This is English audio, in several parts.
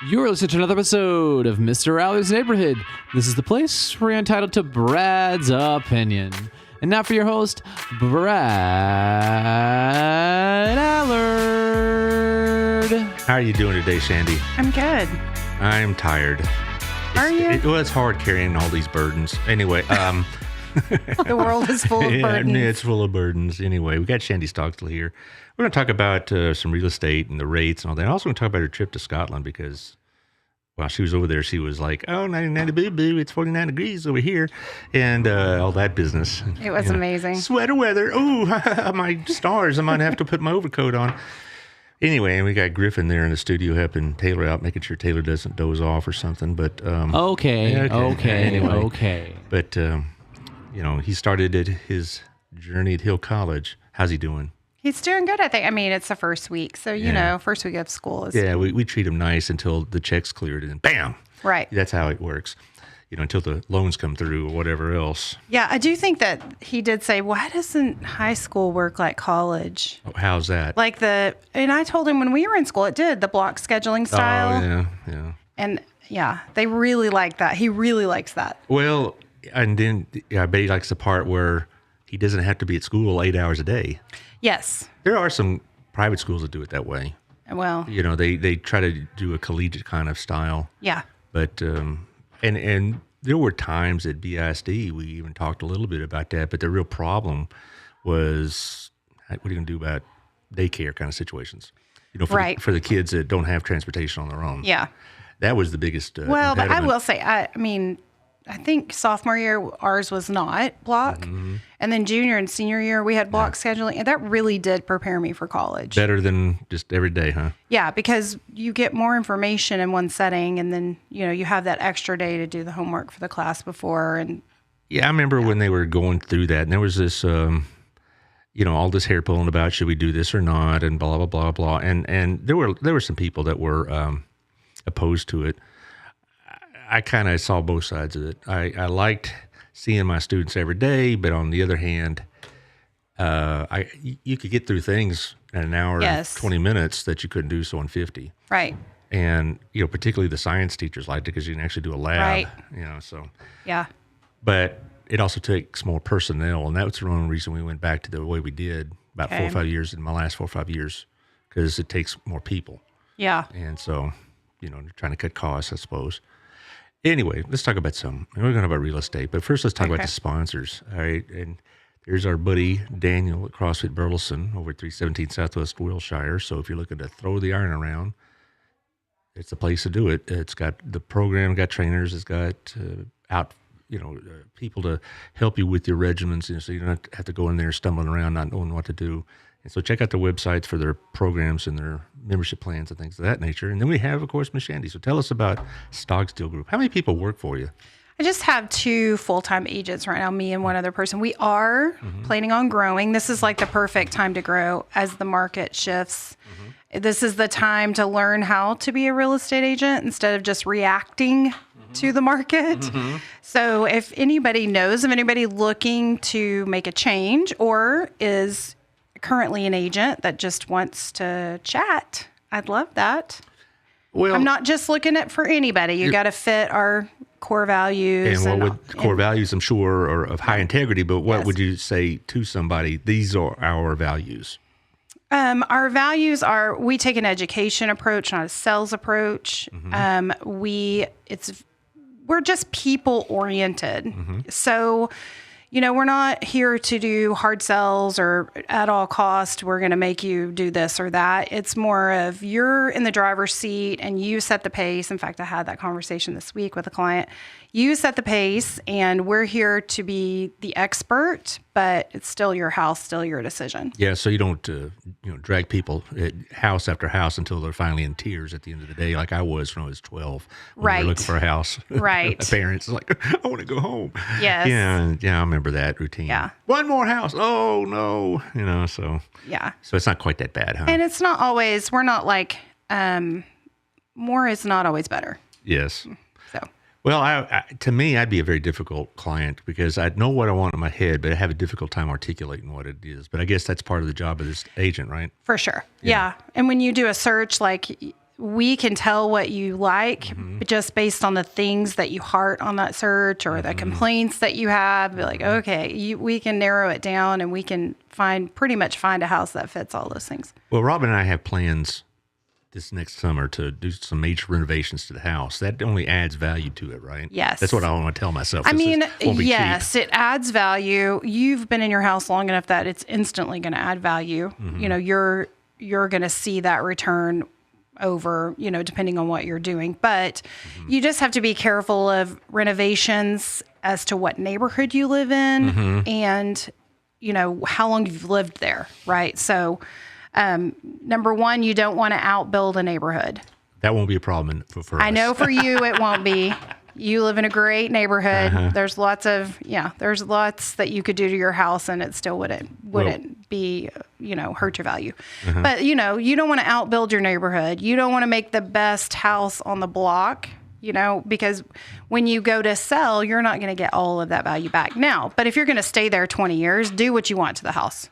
You're listening to another episode of Mr. Allard's Neighborhood. This is the place where you're entitled to Brad's opinion. And now for your host, Brad Allard. How are you doing today, Shandy? I'm good. I'm tired. Are you? It's hard carrying all these burdens. Anyway, The world is full of burdens. Yeah, it's full of burdens. Anyway, we got Shandy Stogsdill here. We're going to talk about some real estate and the rates and all that. I'm also going to talk about her trip to Scotland because while she was over there, she was like, oh, 99 boo-boo, it's 49 degrees over here, and all that business. It was amazing. Sweater weather. Oh, my stars. I might have to put my overcoat on. Anyway, and we got Griffin there in the studio helping Taylor out, making sure Taylor doesn't doze off or something. But Okay. But he started his journey at Hill College. How's he doing? He's doing good, I think. I mean, it's the first week. So, first week of school is... Yeah, we treat him nice until the check's cleared, and then bam! Right. That's how it works. Until the loans come through or whatever else. Yeah, I do think that he did say, why doesn't high school work like college? Oh, how's that? And I told him when we were in school, it did, the block scheduling style. Oh, yeah. And yeah, they really like that. He really likes that. Well, and then I bet he likes the part where he doesn't have to be at school 8 hours a day. Yes. There are some private schools that do it that way. Well. They try to do a collegiate kind of style. Yeah. But, and there were times at BISD, we even talked a little bit about that, but the real problem was, what are you going to do about daycare kind of situations? Right. For the kids that don't have transportation on their own. Yeah. That was the biggest Well, but I impediment. will say, I think sophomore year, ours was not block. Mm-hmm. And then junior and senior year, we had block scheduling. And that really did prepare me for college. Better than just every day, huh? Yeah, because you get more information in one setting. And then, you have that extra day to do the homework for the class before. And yeah, I remember when they were going through that. And there was this, all this hair pulling about, should we do this or not? And blah, blah, blah, blah. And there were some people that were opposed to it. I kind of saw both sides of it. I liked seeing my students every day, but on the other hand, you could get through things in an hour and 20 minutes that you couldn't do so in 50. Right. And, particularly the science teachers liked it because you can actually do a lab. Right. So. Yeah. But it also takes more personnel, and that was the one reason we went back to the way we did about 4 or 5 years, in my last 4 or 5 years, because it takes more people. Yeah. And so, trying to cut costs, I suppose. Anyway, let's talk about we're going to talk about real estate, but first let's talk about the sponsors. All right. And there's our buddy Daniel at CrossFit Burleson over at 317 Southwest Wilshire. So if you're looking to throw the iron around, it's the place to do it. It's got the program, got trainers, it's got people to help you with your regimens, so you don't have to go in there stumbling around, not knowing what to do. And so check out their websites for their programs and their membership plans and things of that nature. And then we have, of course, Miss Shandy. So tell us about Stogsdill Group. How many people work for you? I just have 2 full-time agents right now, me and one other person. We are planning on growing. This is like the perfect time to grow as the market shifts. Mm-hmm. This is the time to learn how to be a real estate agent instead of just reacting to the market. Mm-hmm. So if anybody knows of anybody looking to make a change or is currently an agent that just wants to chat, I'd love that. Well, I'm not just looking at for anybody. You got to fit our core values. And what would core values, I'm sure, are of high integrity, but what would you say to somebody, these are our values? Our values are, we take an education approach, not a sales approach. Mm-hmm. We're just people oriented. Mm-hmm. So, we're not here to do hard sells or at all cost, we're going to make you do this or that. It's more of you're in the driver's seat and you set the pace. In fact, I had that conversation this week with a client. You set the pace and we're here to be the expert, but it's still your house, still your decision. Yeah, so you don't drag people at house after house until they're finally in tears at the end of the day, like I was when I was 12. When we were looking for a house. Right. My parents like, I want to go home. Yes. Yeah, I remember that routine. Yeah. One more house. Oh, no. So. Yeah. So it's not quite that bad, huh? And it's not always, we're not like, more is not always better. Yes. So. Well, to me, I'd be a very difficult client because I know what I want in my head, but I have a difficult time articulating what it is. But I guess that's part of the job of this agent, right? For sure. Yeah. And when you do a search, like we can tell what you like just based on the things that you heart on that search or the complaints that you have. Be like, okay, we can narrow it down and we can pretty much find a house that fits all those things. Well, Robin and I have plans this next summer to do some major renovations to the house. That only adds value to it, right? Yes. That's what I want to tell myself. I mean, won't be yes, cheap. it adds value. You've been in your house long enough that it's instantly going to add value. You know, you're going to see that return over, you know, depending on what you're doing. But you just have to be careful of renovations as to what neighborhood you live in and, you know, how long you've lived there, right? So, number one, you don't want to outbuild a neighborhood. That won't be a problem for us. I know for you it won't be. You live in a great neighborhood. There's lots that you could do to your house and it still wouldn't be, you know, hurt your value. But, you know, you don't want to outbuild your neighborhood. You don't want to make the best house on the block, you know, because when you go to sell, you're not going to get all of that value back now. But if you're going to stay there 20 years, do what you want to the house.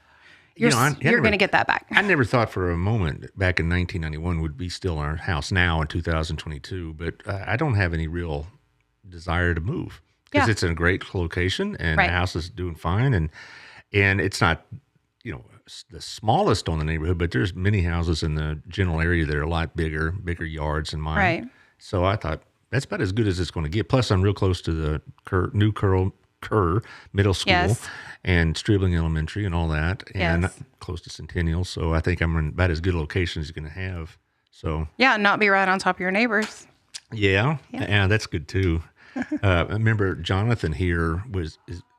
You're going to get that back. I never thought for a moment back in 1991 would be still in our house now in 2022, but I don't have any real desire to move because it's in a great location and the house is doing fine. And it's not, you know, the smallest on the neighborhood, but there's many houses in the general area that are a lot bigger yards than mine. Right. So I thought that's about as good as it's going to get. Plus I'm real close to the new Kerr Middle School and Stribling Elementary and all that, and close to Centennial. So I think I'm in about as good a location as you're going to have. So not be right on top of your neighbors. Yeah, that's good too. I remember Jonathan here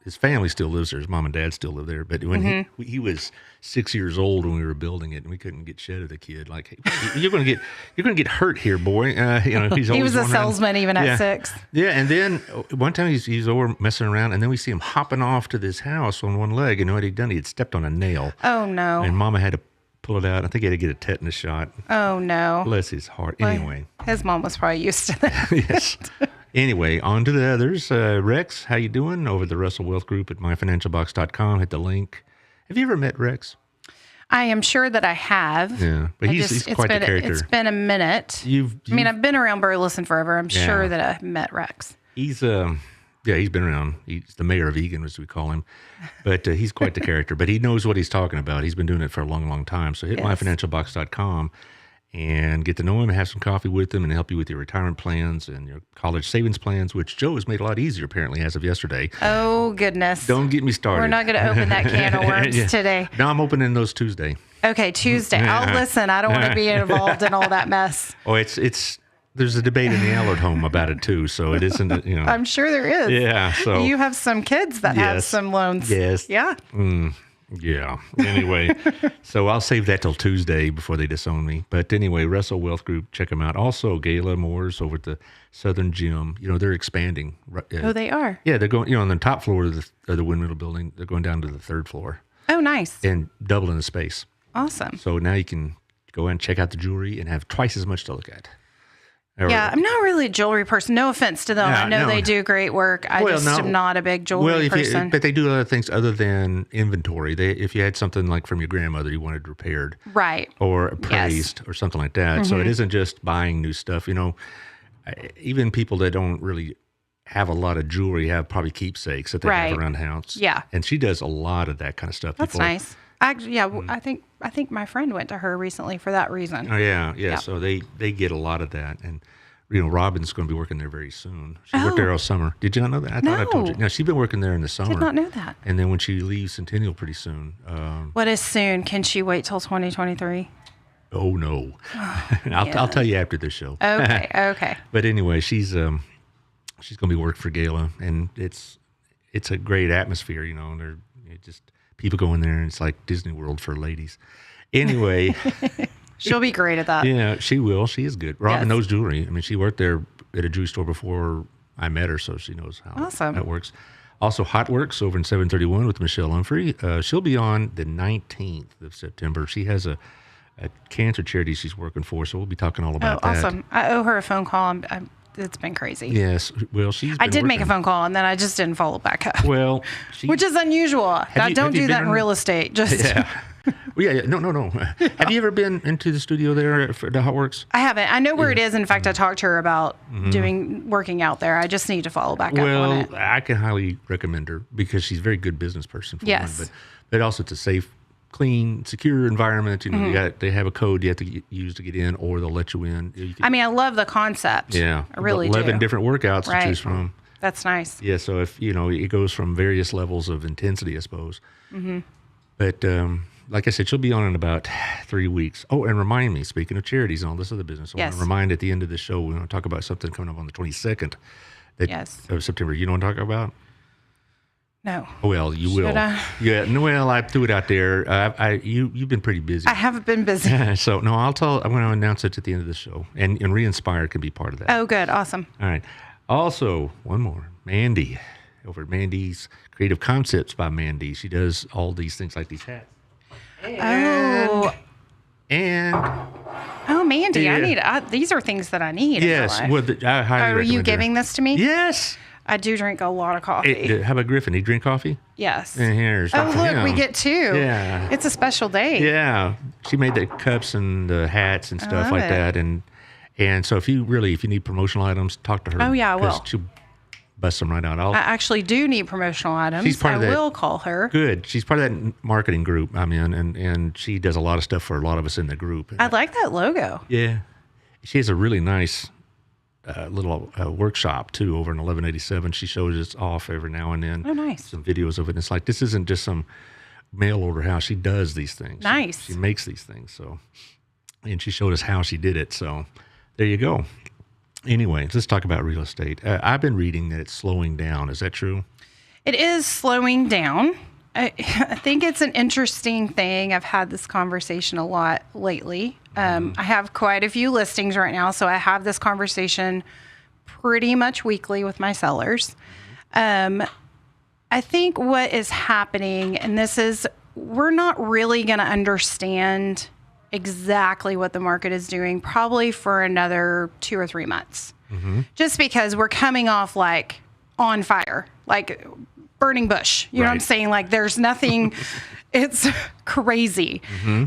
his family still lives there. His mom and dad still live there. But when he was 6 years old when we were building it, and we couldn't get shed of the kid. Like, hey, you're gonna get hurt here, boy. You know, he's always he was a around. salesman even at 6. Yeah, and then one time he's over messing around, and then we see him hopping off to this house on one leg. You know what he'd done? He had stepped on a nail. Oh no! And Mama had to pull it out. I think he had to get a tetanus shot. Oh no! Bless his heart. Anyway, his mom was probably used to that. Yes. Anyway, on to the others. Rex, how you doing? Over the Russell Wealth Group at myfinancialbox.com. Hit the link. Have you ever met Rex? I am sure that I have. Yeah, but he's quite the character. It's been a minute. I mean, I've been around Burleson forever. I'm sure that I've met Rex. He's he's been around. He's the mayor of Egan, as we call him. But he's quite the character. But he knows what he's talking about. He's been doing it for a long, long time. So hit myfinancialbox.com. And get to know him and have some coffee with him and help you with your retirement plans and your college savings plans, which Joe has made a lot easier, apparently, as of yesterday. Oh, goodness. Don't get me started. We're not going to open that can of worms today. No, I'm opening those Tuesday. Okay, Tuesday. I'll listen. I don't want to be involved in all that mess. Oh, there's a debate in the Allard home about it, too, so it isn't, you know. I'm sure there is. Yeah, so. You have some kids that have some loans. Yes. Yeah. Yeah. Anyway, so I'll save that till Tuesday before they disown me. But anyway, Russell Wealth Group, check them out. Also, Gala Moore's over at the Southern Gym. You know, they're expanding. Oh, they are? Yeah, they're going, on the top floor of the Windmill building. They're going down to the 3rd floor. Oh, nice. And doubling the space. Awesome. So now you can go and check out the jewelry and have twice as much to look at. Yeah, I'm not really a jewelry person. No offense to them. I know they do great work. I am not a big jewelry person. But they do other things other than inventory. If you had something like from your grandmother you wanted repaired. Right. Or appraised or something like that. So it isn't just buying new stuff. You know, even people that don't really have a lot of jewelry have probably keepsakes that they have around the house. Yeah. And she does a lot of that kind of stuff. That's nice. Actually, I think my friend went to her recently for that reason. Oh yeah. So they get a lot of that, and you know, Robin's going to be working there very soon. She worked there all summer. Did you not know that? I thought I told you. No, she's been working there in the summer. Did not know that. And then when she leaves Centennial pretty soon. What is soon? Can she wait till 2023? Oh no, I'll tell you after the show. Okay. But anyway, she's going to be working for Gala, and it's a great atmosphere. You know, and they're just. People go in there and it's like Disney World for ladies. Anyway. She'll be great at that. Yeah, she will. She is good. Robin knows jewelry. I mean, she worked there at a jewelry store before I met her, so she knows how that works. Also, Hot Works over in 731 with Michelle Humphrey. She'll be on the 19th of September. She has a cancer charity she's working for, so we'll be talking all about that. Awesome. I owe her a phone call. It's been crazy. Yes. Well, I did make a phone call, and then I just didn't follow back up. Well, which is unusual. I don't do that in real estate. Yeah. No. Have you ever been into the studio there for the Hot Works? I haven't. I know where it is. In fact, I talked to her about working out there. I just need to follow back up on it. Well, I can highly recommend her because she's a very good business person. For Yes. one, but also it's a safe, clean, secure environment. You know, they have a code you have to use to get in, or they'll let you in. I mean, I love the concept. Yeah, I really 11 do. different workouts to choose from. That's nice. Yeah, so if it goes from various levels of intensity, I suppose. But like I said, she'll be on in about 3 weeks. Oh, and remind me, speaking of charities and all this other business, I want to remind at the end of the show, we want to talk about something coming up on the 22nd of September. You know what I'm talking about? No. Oh, well, you will. Yeah. No, well, I threw it out there. You've been pretty busy. I haven't been busy. So no, I'm going to announce it at the end of the show, and Re-Inspire can be part of that. Oh, good. Awesome. All right. Also, one more. Mandy, over at Mandy's Creative Concepts by Mandy. She does all these things like these hats. Oh, Mandy, Yeah. these are things that I need. Yes. In my life. Well, I highly Are recommend you her. giving this to me? Yes. I do drink a lot of coffee. How about Griffin? He drink coffee? Yes. And here's Oh, for look, him. we get two. Yeah. It's a special day. Yeah. She made the cups and the hats and stuff love like it. that. And so if you need promotional items, talk to her. Oh, yeah, I 'cause will. She'll bust them right out. I actually do need promotional items. She's part of I that. will call her. Good. She's part of that marketing group I'm in, and she does a lot of stuff for a lot of us in the group. I like that logo. Yeah. She has a really nice little workshop, too, over in 1187. She shows us off every now and then. Oh, nice. Some videos of it. And it's like, this isn't just some mail order house. She does these things. Nice. She makes these things. So, and she showed us how she did it. So there you go. Anyway, let's talk about real estate. I've been reading that it's slowing down. Is that true? It is slowing down. I think it's an interesting thing. I've had this conversation a lot lately. I have quite a few listings right now, so I have this conversation pretty much weekly with my sellers. I think what is happening, and we're not really going to understand exactly what the market is doing probably for another 2 or 3 months. Just because we're coming off like on fire, like burning bush. You know what I'm saying? Like there's nothing, it's crazy.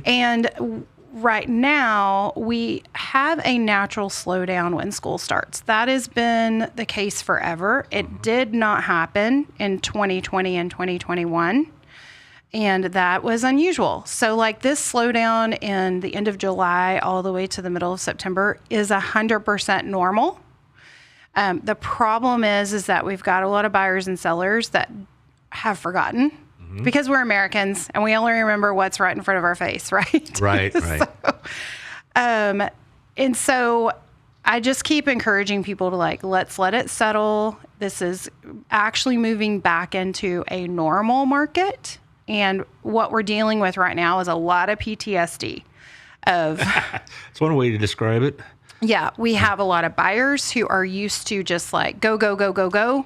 And right now we have a natural slowdown when school starts. That has been the case forever. It did not happen in 2020 and 2021. And that was unusual. So like this slowdown in the end of July all the way to the middle of September is 100% normal. The problem is that we've got a lot of buyers and sellers that have forgotten because we're Americans and we only remember what's right in front of our face, right? Right. And so I just keep encouraging people to let's let it settle. This is actually moving back into a normal market. And what we're dealing with right now is a lot of PTSD of That's one way to describe it. Yeah, we have a lot of buyers who are used to just like go,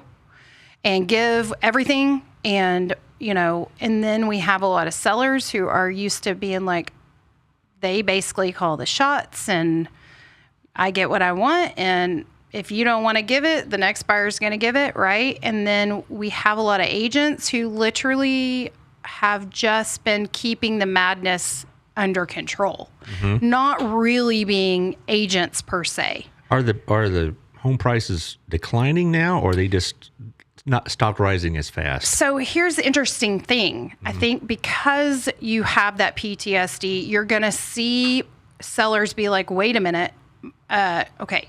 and give everything. And, and then we have a lot of sellers who are used to being like, they basically call the shots and I get what I want. And if you don't want to give it, the next buyer's going to give it, right? And then we have a lot of agents who literally have just been keeping the madness under control, not really being agents per se. Are the home prices declining now, or are they just not stopped rising as fast? So here's the interesting thing. I think because you have that PTSD, you're going to see sellers be like, wait a minute, okay,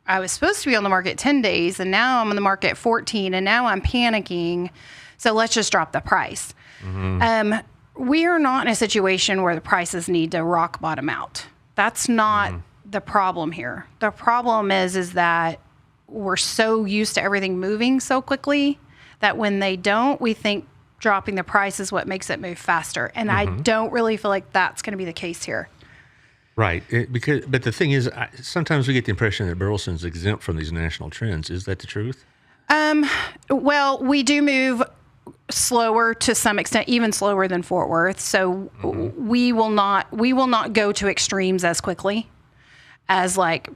I was supposed to be on the market 10 days, and now I'm on the market 14, and now I'm panicking, so let's just drop the price. We are not in a situation where the prices need to rock bottom out. That's not the problem here. The problem is that we're so used to everything moving so quickly that when they don't, we think dropping the price is what makes it move faster. And I don't really feel like that's going to be the case here. Right. But the thing is, sometimes we get the impression that Burleson's exempt from these national trends. Is that the truth? Well, we do move slower to some extent, even slower than Fort Worth. So we will not go to extremes as quickly as like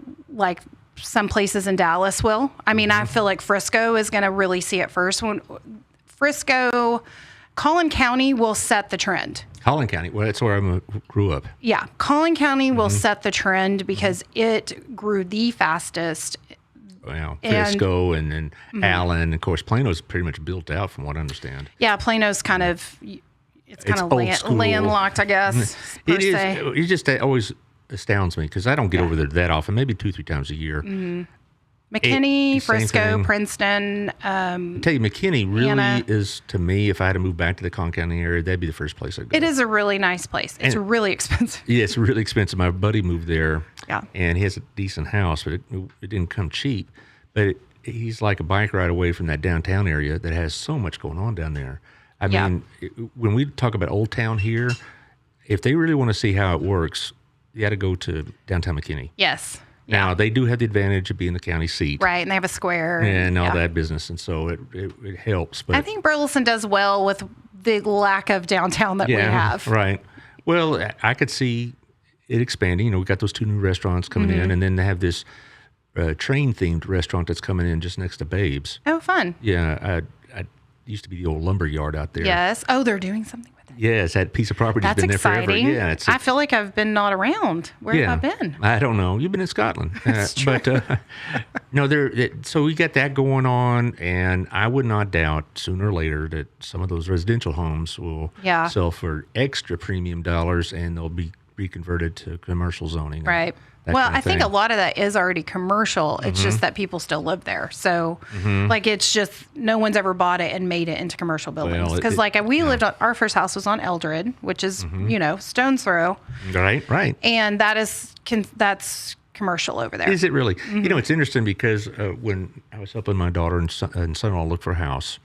some places in Dallas will. I mean, I feel like Frisco is going to really see it first. When Frisco, Collin County will set the trend. Collin County. Well, that's where I grew up. Yeah, Collin County will set the trend because it grew the fastest. Well, Frisco and then Allen. Of course, Plano's pretty much built out from what I understand. Yeah, Plano's kind of, it's kind of old school. landlocked, I guess, per It is. se. It just always astounds me because I don't get over there that often, maybe 2-3 times a year. McKinney, same Frisco, thing. Princeton. I tell you, McKinney really Anna. is, to me, if I had to move back to the Collin County area, that'd be the first place I'd go. It is a really nice place. It's really expensive. Yeah, it's really expensive. My buddy moved there, Yeah. and he has a decent house, but it didn't come cheap. But he's like a bike ride away from that downtown area that has so much going on down there. I Yeah. mean, when we talk about Old Town here, if they really want to see how it works, you got to go to downtown McKinney. Yes. Now, they do have the advantage of being the county seat. Right, and they have a square. And all yeah. that business, and so it helps. But I think Burleson does well with the lack of downtown that we have. Right. Well, I could see it expanding. You know, we got those 2 new restaurants coming in, and then they have this train-themed restaurant that's coming in just next to Babe's. Oh, fun. Yeah, I used to be the old lumber yard out there. Yes. Oh, they're doing something with it. Yes, that piece of property's That's been there exciting. forever. Yeah, I feel like I've been not around. Where have I been? I don't know. You've been in Scotland. That's true. But no, so we got that going on, and I would not doubt sooner or later that some of those residential homes will sell for extra premium dollars, and they'll be reconverted to commercial zoning. Right. Well, I think a lot of that is already commercial. It's just that people still live there. So, like, it's just no one's ever bought it and made it into commercial buildings. Because, we lived on, our first house was on Eldred, which is, stone's throw. Right. And that's commercial over there. Is it really? You know, it's interesting because when I was helping my daughter and son-in-law look for a house,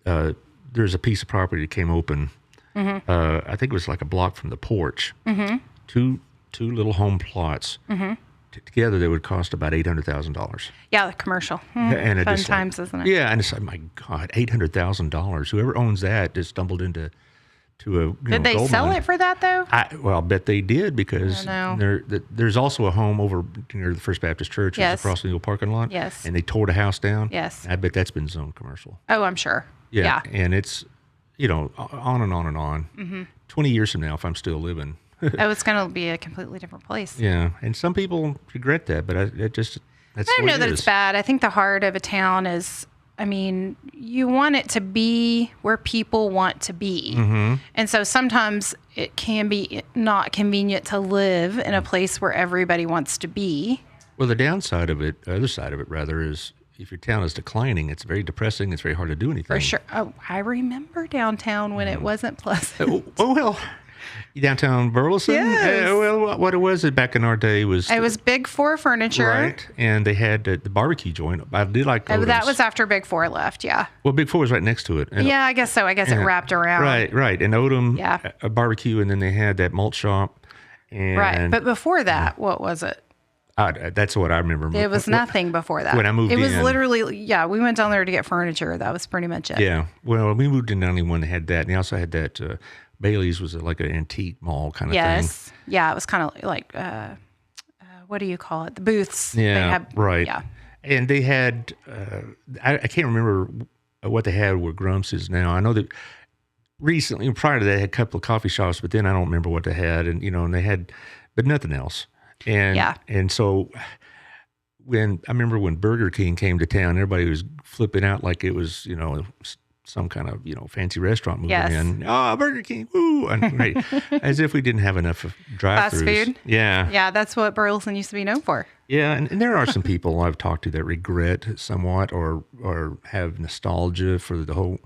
there's a piece of property that came open. I think it was like a block from the porch. Two little home plots. Together, they would cost about $800,000. Yeah, the commercial. And Fun times, isn't it? Yeah, and it's like, my God, $800,000. Whoever owns that just stumbled into a Did they gold sell mine. it for that though? Well, I bet they did because know. there's also a home over near the First Baptist Church. Yes. It's across the old parking lot. Yes. And they tore the house down. Yes. I bet that's been zoned commercial. Oh, I'm sure. Yeah. And it's, on and on and on. 20 years from now, if I'm still living. Oh, it's going to be a completely different place. Yeah. And some people regret that, but that's I don't know that it's bad. I think the heart of a town is, you want it to be where people want to be. And so sometimes it can be not convenient to live in a place where everybody wants to be. Well, the downside of it, the other side of it rather, is if your town is declining, it's very depressing. It's very hard to do anything. For sure. Oh, I remember downtown when it wasn't pleasant. Oh, well. Downtown Burleson? Yes. Well, what it was back in our day was... It was Big Four furniture. Right. And they had the barbecue joint. I did like Oh, Odom's. that was after Big Four left, yeah. Well, Big Four was right next to it. And, Yeah, I guess so. I guess it wrapped around. Right. And Odom, Yeah. a barbecue, and then they had that malt shop. And Right. But before that, what was it? That's what I remember. It was nothing before that. When I moved it was in. literally, we went down there to get furniture. That was pretty much it. Yeah. Well, we moved in 91. They had that. And they also had that... Bailey's was like an antique mall kind of thing. Yes. Yeah, it was kind of like, what do you call it? The booths. Yeah, right. Yeah. And they had, I can't remember what they had where Grumps is now. I know that recently, prior to that, they had a couple of coffee shops, but then I don't remember what they had. And, and they had, but nothing else. And so I remember when Burger King came to town, everybody was flipping out like it was, some kind of, fancy restaurant moving in. Oh, Burger King, woo! And, right, as if we didn't have enough of drive-thrus. Fast food? Yeah. Yeah, that's what Burleson used to be known for. Yeah, and there are some people I've talked to that regret somewhat or have nostalgia for the whole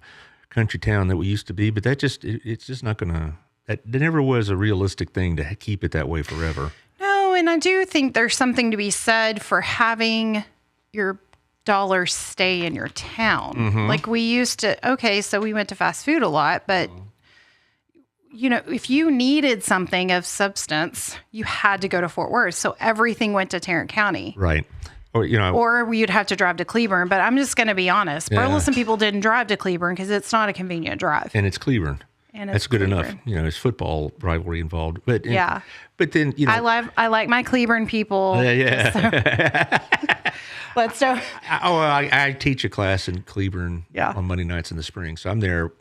country town that we used to be, but it's just not going to, that never was a realistic thing to keep it that way forever. No, and I do think there's something to be said for having your dollars stay in your town. Like we used to, so we went to fast food a lot, but if you needed something of substance, you had to go to Fort Worth. So everything went to Tarrant County. Right. Or, or you'd have to drive to Cleburne. But I'm just going to be honest. Burleson people didn't drive to Cleburne because it's not a convenient drive. And it's Cleburne. That's good enough. It's football rivalry involved. But But then, I like my Cleburne people. Yeah. So. Let's go. I teach a class in Cleburne on Monday nights in the spring. So I'm there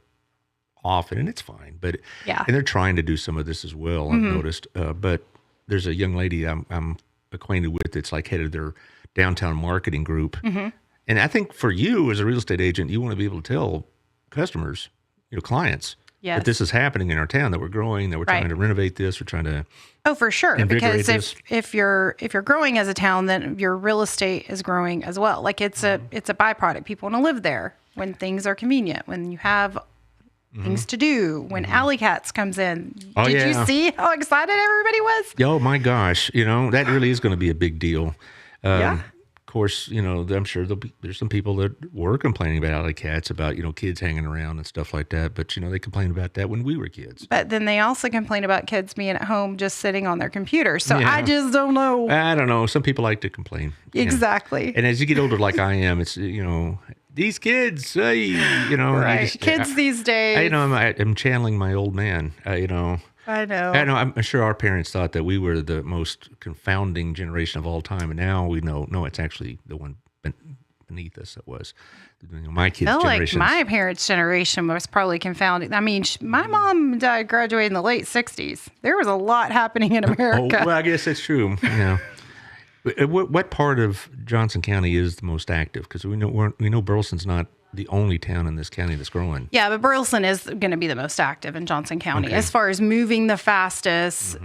often, and it's fine. But Yeah. and they're trying to do some of this as well. I've noticed. But there's a young lady I'm acquainted with that's like head of their downtown marketing group, and I think for you as a real estate agent, you want to be able to tell customers, clients, Yes. that this is happening in our town, that we're growing, that we're trying to renovate this, we're trying to. Oh, for sure. invigorate Because this. if you're growing as a town, then your real estate is growing as well. Like it's a byproduct. People want to live there when things are convenient, when you have things to do, when Alley Cats comes in. Oh, Did yeah. you see how excited everybody was? Oh my gosh, that really is going to be a big deal. Yeah. Of course, I'm sure there's some people that were complaining about alley cats, about kids hanging around and stuff like that. But they complained about that when we were kids. But then they also complain about kids being at home just sitting on their computers. So Yeah. I just don't know. I don't know. Some people like to complain. Exactly. And as you get older, like I am, it's these kids, hey, Right. Kids these days. I'm channeling my old man. I know. I know. I'm sure our parents thought that we were the most confounding generation of all time, and now we know, no, it's actually the one beneath us that was. My kids' I feel like generation. my parents' generation was probably confounding. I mean, my mom graduated in the late 60s. There was a lot happening in America. Oh, well, I guess that's true. What part of Johnson County is the most active? Because we know Burleson's not the only town in this county that's growing. Yeah, but Burleson is going to be the most active in Johnson County Okay. as far as moving the fastest.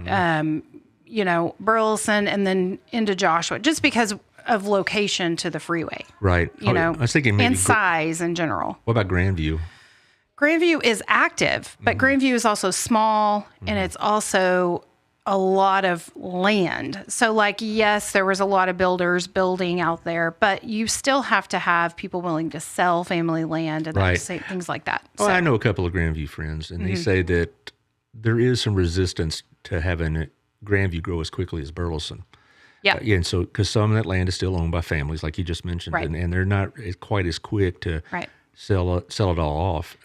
Burleson and then into Joshua, just because of location to the freeway. Right. I was thinking maybe. and size in general. What about Grandview? Grandview is active, but Grandview is also small and it's also a lot of land. So yes, there was a lot of builders building out there, but you still have to have people willing to sell family land and Right. things like that. Well, I know a couple of Grandview friends, and they say that there is some resistance to having Grandview grow as quickly as Burleson. Yeah. And so, because some of that land is still owned by families, like you just mentioned, Right. and they're not quite as quick to Right. sell it all off.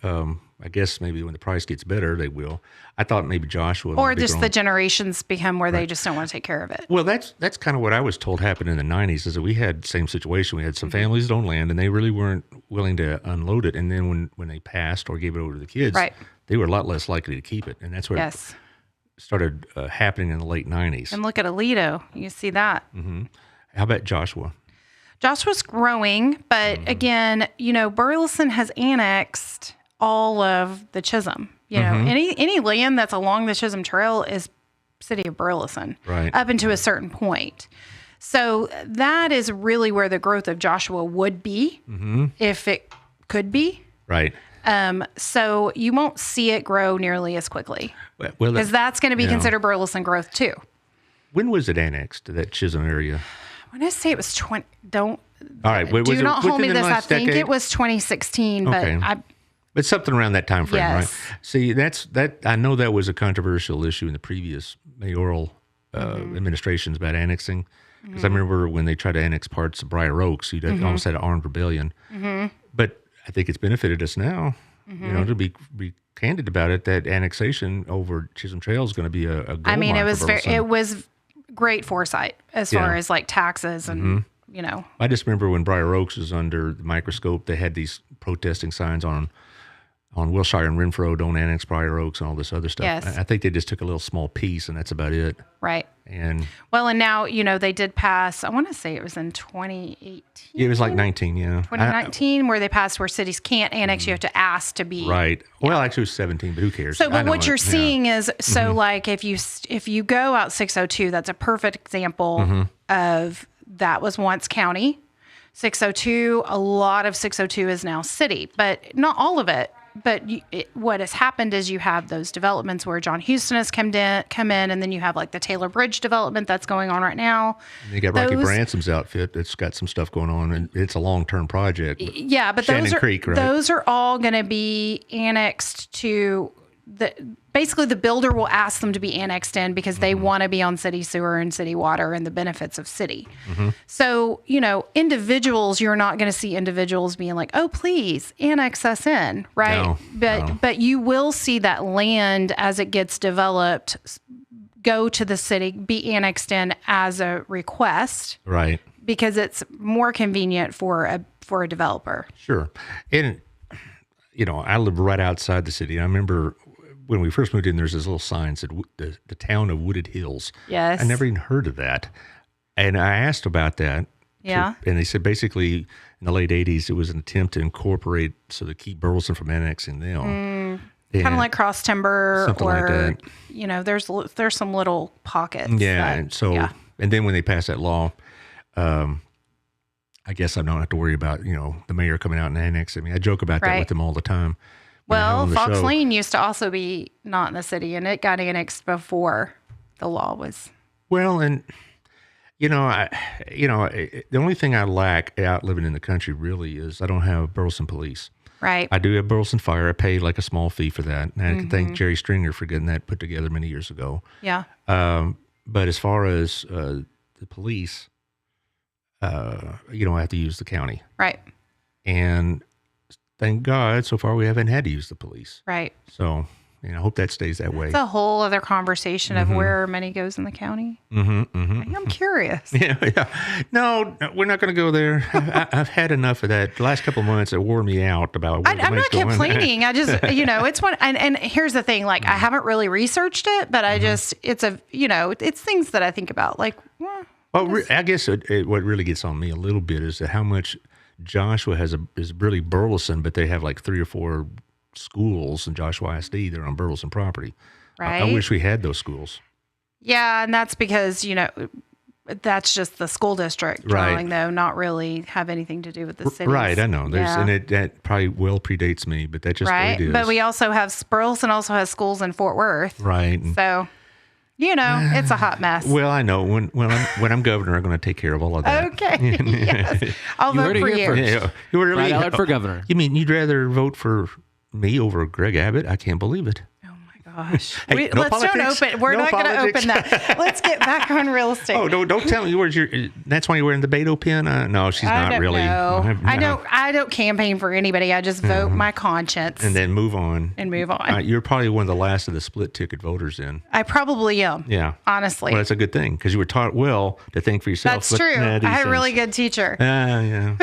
I guess maybe when the price gets better, they will. I thought maybe Joshua Or might be just growing. the generations become where they just don't want to take care of it. Well, that's kind of what I was told happened in the 90s, is that we had the same situation. We had some families that owned land, and they really weren't willing to unload it. And then when they passed or gave it over to the kids, Right. they were a lot less likely to keep it. And that's where Yes. it started happening in the late 90s. And look at Alito. You see that. How about Joshua? Joshua's growing, but again, Burleson has annexed all of the Chisholm. Any land that's along the Chisholm Trail is city of Burleson, Right. up into a certain point. So that is really where the growth of Joshua would be, if it could be. Right. So you won't see it grow nearly as quickly, Well, because that's going to be considered Burleson growth too. when was it annexed to that Chisholm area? When I say it was 20, don't All right. Was do it not hold within me the this. I last think decade? it was 2016, Okay. but But something around that time frame, Yes. right? See, that I know that was a controversial issue in the previous mayoral administrations about annexing. Because I remember when they tried to annex parts of Briar Oaks, you almost had an armed rebellion. But I think it's benefited us now. To be candid about it, that annexation over Chisholm Trail is going to be a gold I mean, mine it was for very, Burleson. it was great foresight as far as taxes and I just remember when Briar Oaks was under the microscope, they had these protesting signs on Wilshire and Renfro, don't annex Briar Oaks and all this other stuff. Yes. I think they just took a little small piece, and that's about it. right. And Well, and now they did pass. I want to say it was in 2018. it was like 19, yeah. 2019, where they passed where cities can't annex. You have to ask to be Right. Well, actually, it was 17, but who cares? So, I but know what it, you're yeah. seeing is if you go out 602, that's a perfect example Mm-hmm. of that was once county. 602, a lot of 602 is now city, but not all of it. But what has happened is you have those developments where John Houston has come in, and then you have the Taylor Bridge development that's going on right now. And you got Rocky Those- Bransom's outfit that's got some stuff going on, and it's a long-term project. Yeah, but Shannon those are Creek, right? those are all going to be annexed to basically the builder will ask them to be annexed in because they want to be on city sewer and city water and the benefits of city. So, individuals, you're not going to see individuals being like, "Oh, please annex us in," right? No, but you will see that land as it gets developed go to the city, be annexed in as a request Right. because it's more convenient for a developer. Sure. And I live right outside the city. I remember when we first moved in, there's this little sign that said the town of Wooded Hills. Yes. I never even heard of that. And I asked about that. Yeah. And they said basically in the late 80s, it was an attempt to incorporate so to keep Burleson from annexing them. Kind of like cross timber, Something like or that. there's some little pockets. Yeah. And so, and then when they passed that law, I guess I don't have to worry about, the mayor coming out and annexing me. I joke about that with them all the time. Well, Fox Lane used to also be not in the city, and it got annexed before the law was. Well, and the only thing I lack out living in the country really is I don't have Burleson police. Right. I do have Burleson Fire. I pay like a small fee for that, and I can thank Jerry Stringer for getting that put together many years ago. Yeah. But as far as the police, I have to use the county. Right. And thank God, so far we haven't had to use the police. Right. So, I hope that stays that way. It's a whole other conversation of where money goes in the county. I'm curious. Yeah. No, we're not going to go there. I've had enough of that. The last couple of months, it wore me out about where I'm not complaining. I just, it's one, and here's the thing, like, I haven't really researched it, but I just, it's it's things that I think about, like, well, I guess what really gets on me a little bit is that how much Joshua is really Burleson, but they have like 3 or 4 schools in Joshua ISD. They're on Burleson property. Right. I wish we had those schools. Yeah, and that's because, that's just the school district drawing, though, not really have anything to do with the city. Right, I know. And that probably well predates me, but that's just what it is. But we also have, Burleson also has schools in Fort Worth. Right. So, it's a hot mess. Well, I know. When I'm governor, I'm going to take care of all of that. Okay. Yes. I'll vote for you. Yeah, you really, Brad Allard for governor. You mean you'd rather vote for me over Greg Abbott? I can't believe it. Gosh. Hey, We're not going to open that. Let's get back on real estate. Oh, don't tell me that's why you're wearing the Beto pin? No, she's not really. No. I don't campaign for anybody. I just vote my conscience. And then move on. You're probably one of the last of the split ticket voters in. I probably am. Yeah. Honestly. Well, that's a good thing because you were taught well to think for yourself. That's true. I had a really good teacher. Yeah.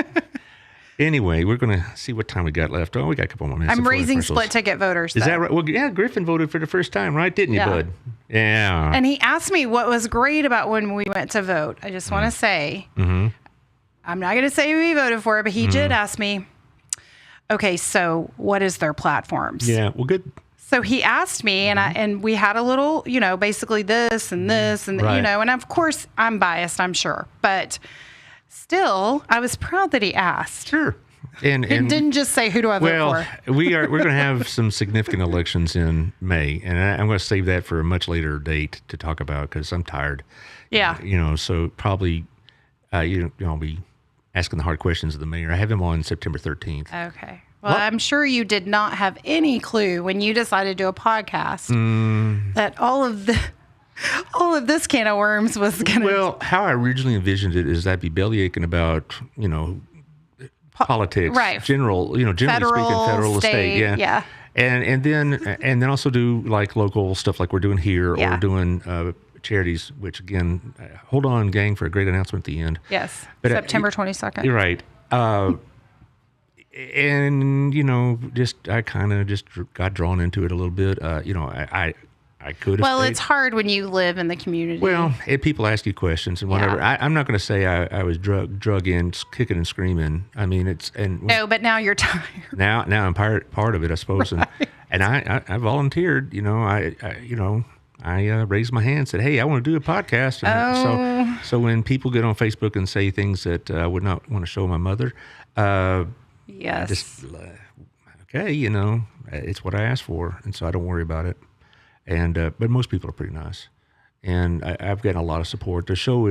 Anyway, we're going to see what time we got left. Oh, we got a couple more minutes. I'm raising split ticket voters. Is that right? Well, yeah, Griffin voted for the first time, right? Didn't you, bud? Yeah. And he asked me what was great about when we went to vote. I just want to say, I'm not going to say who he voted for, but he did ask me, okay, so what is their platforms? Yeah, well, good. So he asked me, and we had a little, basically this and this, and and of course I'm biased, I'm sure, but still, I was proud that he asked. Sure. And didn't just say, who do I vote for? we're going to have some significant elections in May, and I'm going to save that for a much later date to talk about because I'm tired. Yeah. So probably, I'll be asking the hard questions of the mayor. I have him on September 13th. Okay. Well, I'm sure you did not have any clue when you decided to do a podcast that all of this can of worms was going to... Well, how I originally envisioned it is I'd be bellyaching about, politics, right? Generally speaking, federal, state, yeah. And then also do like local stuff like we're doing here, or doing charities. Which again, hold on, gang, for a great announcement at the end. Yes, but September 22nd. You're right. And I kind of just got drawn into it a little bit. I could have. Well, stayed. it's hard when you live in the community. Well, people ask you questions and whatever. Yeah. I'm not going to say I was drug in, kicking and screaming. I mean, no, but now you're tired. Now I'm part of it, I suppose. Right. And I volunteered. I raised my hand, and said, "Hey, I want to do a podcast." And so when people get on Facebook and say things that I would not want to show my mother, yes, okay, it's what I asked for, and so I don't worry about it. And but most people are pretty nice, and I've gotten a lot of support. The show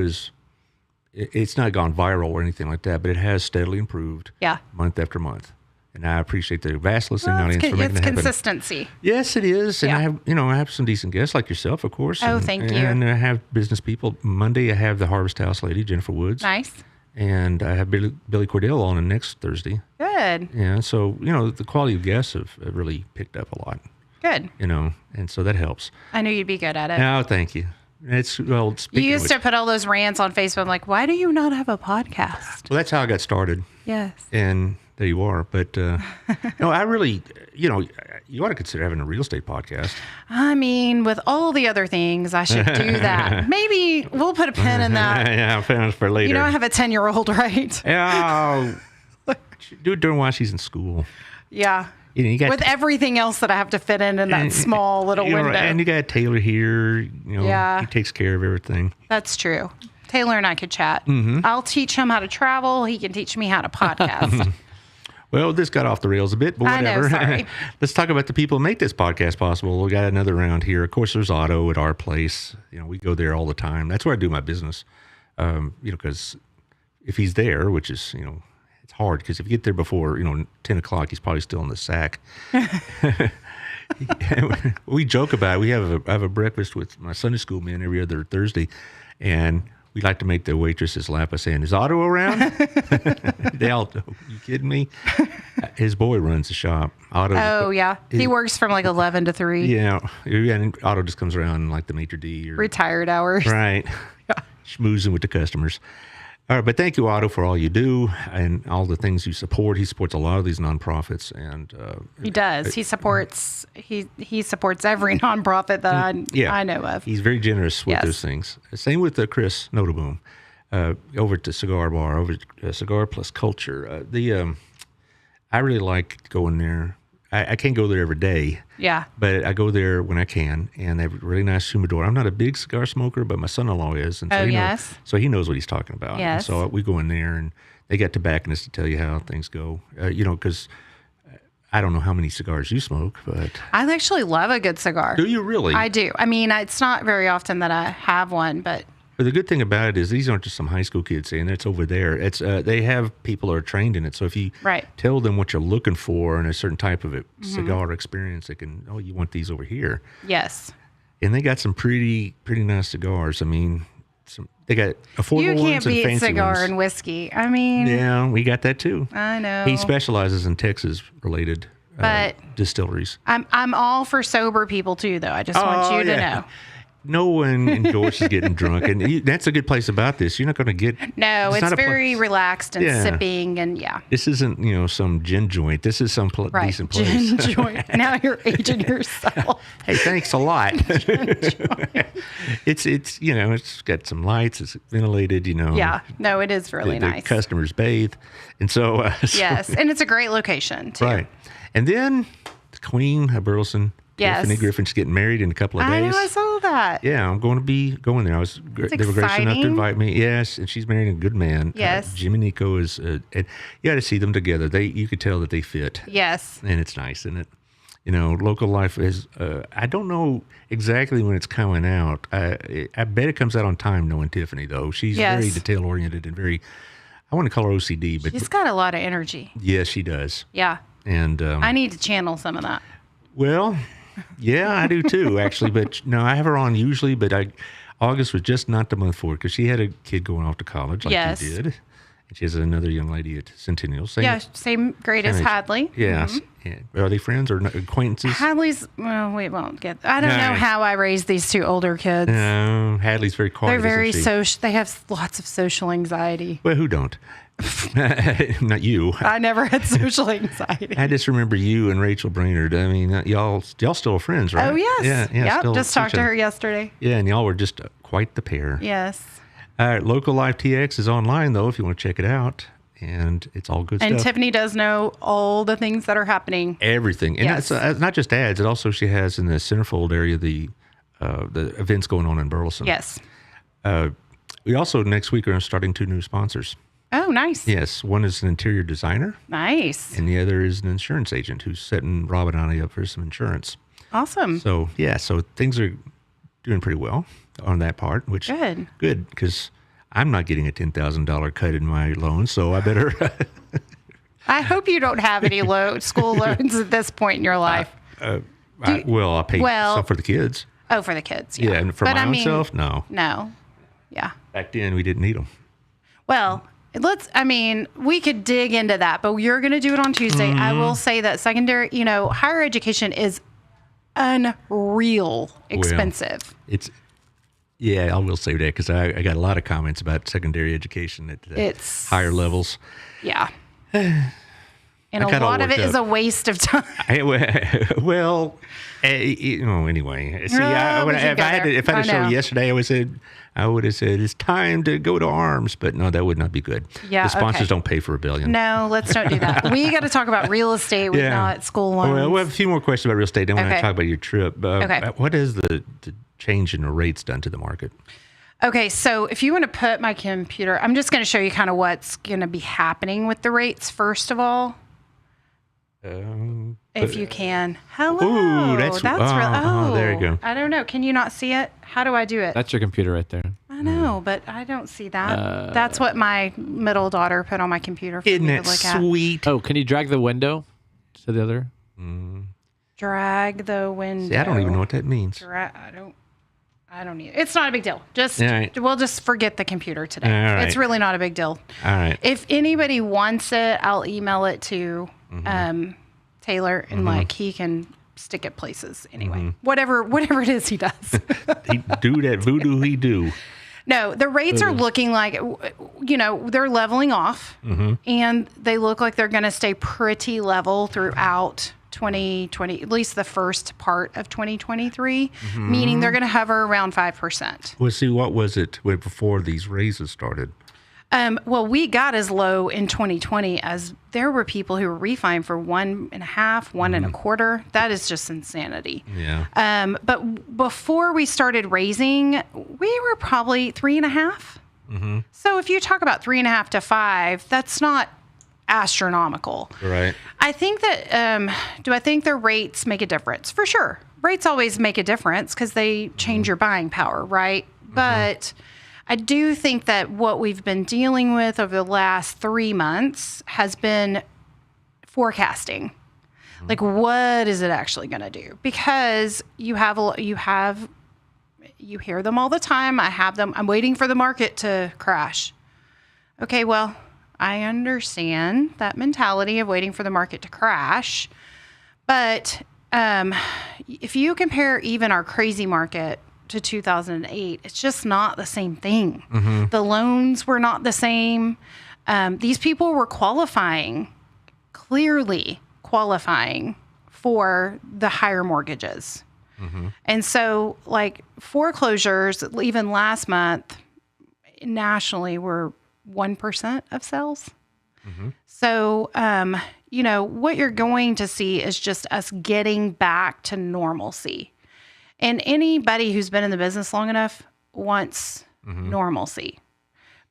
it's not gone viral or anything like that, but it has steadily improved, month after month. And I appreciate the vast listening audience for making it happen. It's consistency. Yes, it is, and I have some decent guests like yourself, of course. Thank you. And I have business people. Monday, I have the Harvest House lady, Jennifer Woods. Nice. And I have Billy Cordell on next Thursday. Good. Yeah, so the quality of guests have really picked up a lot. Good. And so that helps. I knew you'd be good at it. Oh, thank you. It's You used to put all those rants on Facebook. I'm like, why do you not have a podcast? Well, that's how I got started. Yes. And there you are. But no, I really, you ought to consider having a real estate podcast. I mean, with all the other things, I should do that. Maybe we'll put a pin in that. Yeah, pin for later. You know, I have a 10-year-old, right? Yeah. Do it during while she's in school. Yeah. You got with everything else that I have to fit in that small little window. And you got Taylor here. Yeah. He takes care of everything. That's true. Taylor and I could chat. Mm-hmm. I'll teach him how to travel. He can teach me how to podcast. Well, this got off the rails a bit, but whatever. I know, sorry. Let's talk about the people who make this podcast possible. We got another round here. Of course, there's Otto at our place. We go there all the time. That's where I do my business. Because if he's there, which is, it's hard because if you get there before, 10 o'clock, he's probably still in the sack. We joke about it. I have a breakfast with my Sunday school men every other Thursday, and we like to make the waitresses laugh by saying, "Is Otto around?" They all know. You kidding me? His boy runs the shop. Otto. Oh, yeah. He works from like 11 to 3. Yeah. And Otto just comes around like the maitre d'. Retired hours. Right. Yeah. Schmoozing with the customers. All right, but thank you, Otto, for all you do and all the things you support. He supports a lot of these nonprofits, and he does. He supports every nonprofit that I know of. He's very generous with those things. Same with Chris Notaboom over at the Cigar Bar, over at Cigar Plus Culture. I really like going there. I can't go there every day. Yeah. But I go there when I can, and they have a really nice humidor. I'm not a big cigar smoker, but my son-in-law is. And so he knows what he's talking about. Yes. And so we go in there, and they got tobacconists to tell you how things go. Because I don't know how many cigars you smoke, but... I actually love a good cigar. Do you really? I do. I mean, it's not very often that I have one, but... But the good thing about it is these aren't just some high school kids saying it's over there. It's they have people who are trained in it. So if you tell them what you're looking for in a certain type of cigar experience, they can, you want these over here. Yes. And they got some pretty nice cigars. I mean, they got affordable ones and fancy ones. You can't beat cigar and whiskey. I mean. Yeah, we got that too. I know. He specializes in Texas-related distilleries. I'm all for sober people too, though. I just want you to know. No one endorses getting drunk, and that's a good place about this. You're not going to get. No, it's very relaxed and sipping, and This isn't some gin joint. This is some decent place. Gin joint. Now you're aging yourself. Hey, thanks a lot. It's got some lights. It's ventilated. Yeah, no, it is really nice. The customers bathe, and so yes, and it's a great location too. Right, and then the Queen of Burleson. Yes. Tiffany Griffin's getting married in a couple of days. I know, I saw that. Yeah, I'm going to be going there. They were gracious enough to invite me. Yes, and she's marrying a good man. Yes. Jim and Nico is, and you got to see them together. You could tell that they fit. Yes. And it's nice, isn't it? Local life is, I don't know exactly when it's coming out. I bet it comes out on time knowing Tiffany, though. She's very detail-oriented and very, I want to call her OCD. But she's got a lot of energy. Yes, she does. Yeah. And I need to channel some of that. Well... Yeah, I do too, actually. But no, I have her on usually, but August was just not the month for it because she had a kid going off to college like you did. And she has another young lady at Centennial. Same grade as Hadley. Yes. Mm-hmm. Yeah. Are they friends or acquaintances? Hadley's, well, we won't get, I don't know how I raised these two older kids. No, Hadley's very quiet. They're very social. They have lots of social anxiety. Well, who don't? Not you. I never had social anxiety. I just remember you and Rachel Brainerd. I mean, y'all still friends, right? Oh, yes. Yeah. Yep, just talked to her yesterday. Yeah, and y'all were just quite the pair. Yes. All right, Local Life TX is online, though, if you want to check it out. And it's all good stuff. And Tiffany does know all the things that are happening. Everything. And it's not just ads. It also, she has in the centerfold area the events going on in Burleson. Yes. We also, next week, are starting 2 new sponsors. Oh, nice. Yes. One is an interior designer. Nice. And the other is an insurance agent who's setting Rob and Annie up for some insurance. Awesome. So, so things are doing pretty well on that part, which good because I'm not getting a $10,000 cut in my loan, so I better. I hope you don't have any school loans at this point in your life. I'll pay some for the kids. Oh, for the kids. Yeah. And for my own self, no. No. Yeah. Back then, we didn't need them. Well, we could dig into that, but you're going to do it on Tuesday. I will say that secondary, higher education is unreal expensive. Well, Yeah, I will say that because I got a lot of comments about secondary education at It's higher levels. Yeah. And I a got all lot of it worked is up. a waste of time. Well, anyway. See, We can if go I had there. if I had I a show know. yesterday, I would have said it's time to go to arms. But no, that would not be good. Yeah, the sponsors okay. don't pay for a billion. No, let's don't do that. We got to talk about real estate with not school loans. Well, we have a few more questions about real estate. Then we're going Okay. to talk about your trip. Okay. What has the change in the rates done to the market? Okay, so if you want to put my computer, I'm just going to show you kind of what's going to be happening with the rates, first of all. If you can. Hello. Ooh, that's real. there you go. I don't know. Can you not see it? How do I do it? That's your computer right there. I know, but I don't see that. That's what my middle daughter put on my computer for Isn't me that to look at. sweet? Oh, can you drag the window to the other? Drag the window. See, I don't even know what that means. I don't need it. It's not a big deal. Just All right. We'll just forget the computer today. All right. It's really not a big deal. All right. If anybody wants it, I'll email it to Taylor, and like he can stick it places anyway. Whatever it is he does. He do that voodoo he do. No, the rates are looking like, they're leveling off, and they look like they're going to stay pretty level throughout 2020, at least the first part of 2023, meaning they're going to hover around 5%. Well, see, what was it before these raises started? Well, we got as low in 2020 as there were people who were refining for 1.5, 1.25. That is just insanity. Yeah. But before we started raising, we were probably 3.5. So if you talk about 3.5 to 5, that's not astronomical. Right. I think that, do I think the rates make a difference? For sure. Rates always make a difference because they change your buying power, right? But I do think that what we've been dealing with over the last 3 months has been forecasting. Like, what is it actually going to do? Because you hear them all the time. I have them. I'm waiting for the market to crash. Okay, well, I understand that mentality of waiting for the market to crash. But if you compare even our crazy market to 2008, it's just not the same thing. The loans were not the same. These people were clearly qualifying for the higher mortgages. And so, like, foreclosures, even last month, nationally, were 1% of sales. So, what you're going to see is just us getting back to normalcy. And anybody who's been in the business long enough wants normalcy,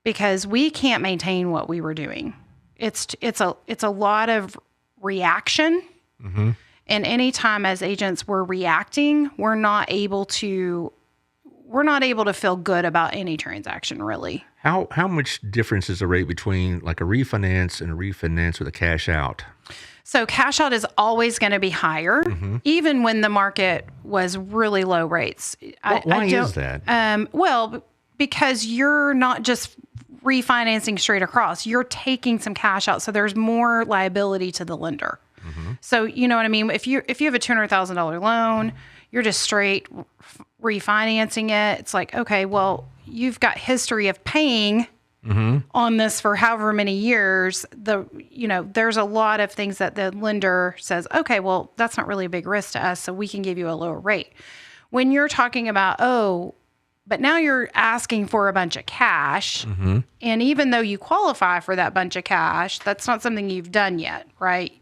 because we can't maintain what we were doing. It's a lot of reaction. And anytime as agents we're reacting, we're not able to feel good about any transaction, really. How much difference is the rate between like a refinance and a refinance with a cash out? So cash out is always going to be higher, even when the market was really low rates. Why is that? Well, because you're not just refinancing straight across. You're taking some cash out, so there's more liability to the lender. So you know what I mean? If you have a $200,000 loan, you're just straight refinancing it. It's like, okay, well, you've got history of paying on this for however many years. There's a lot of things that the lender says, okay, well, that's not really a big risk to us, so we can give you a lower rate. When you're talking about, but now you're asking for a bunch of cash, and even though you qualify for that bunch of cash, that's not something you've done yet, right?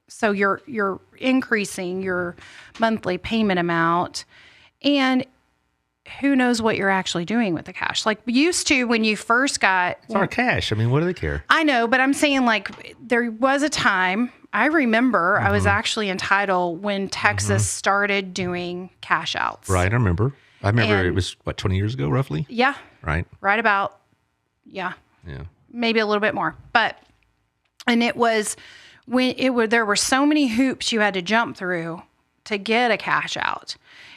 So you're increasing your monthly payment amount, and who knows what you're actually doing with the cash. Like, used to, when you first got... It's our cash. I mean, what do they care? I know, but I'm saying, like, there was a time, I remember I was actually entitled when Texas started doing cash outs. Right, I remember. And it was, 20 years ago, roughly? Yeah. Right. Right about, yeah. Maybe a little bit more. And it was... there were so many hoops you had to jump through to get a cash out.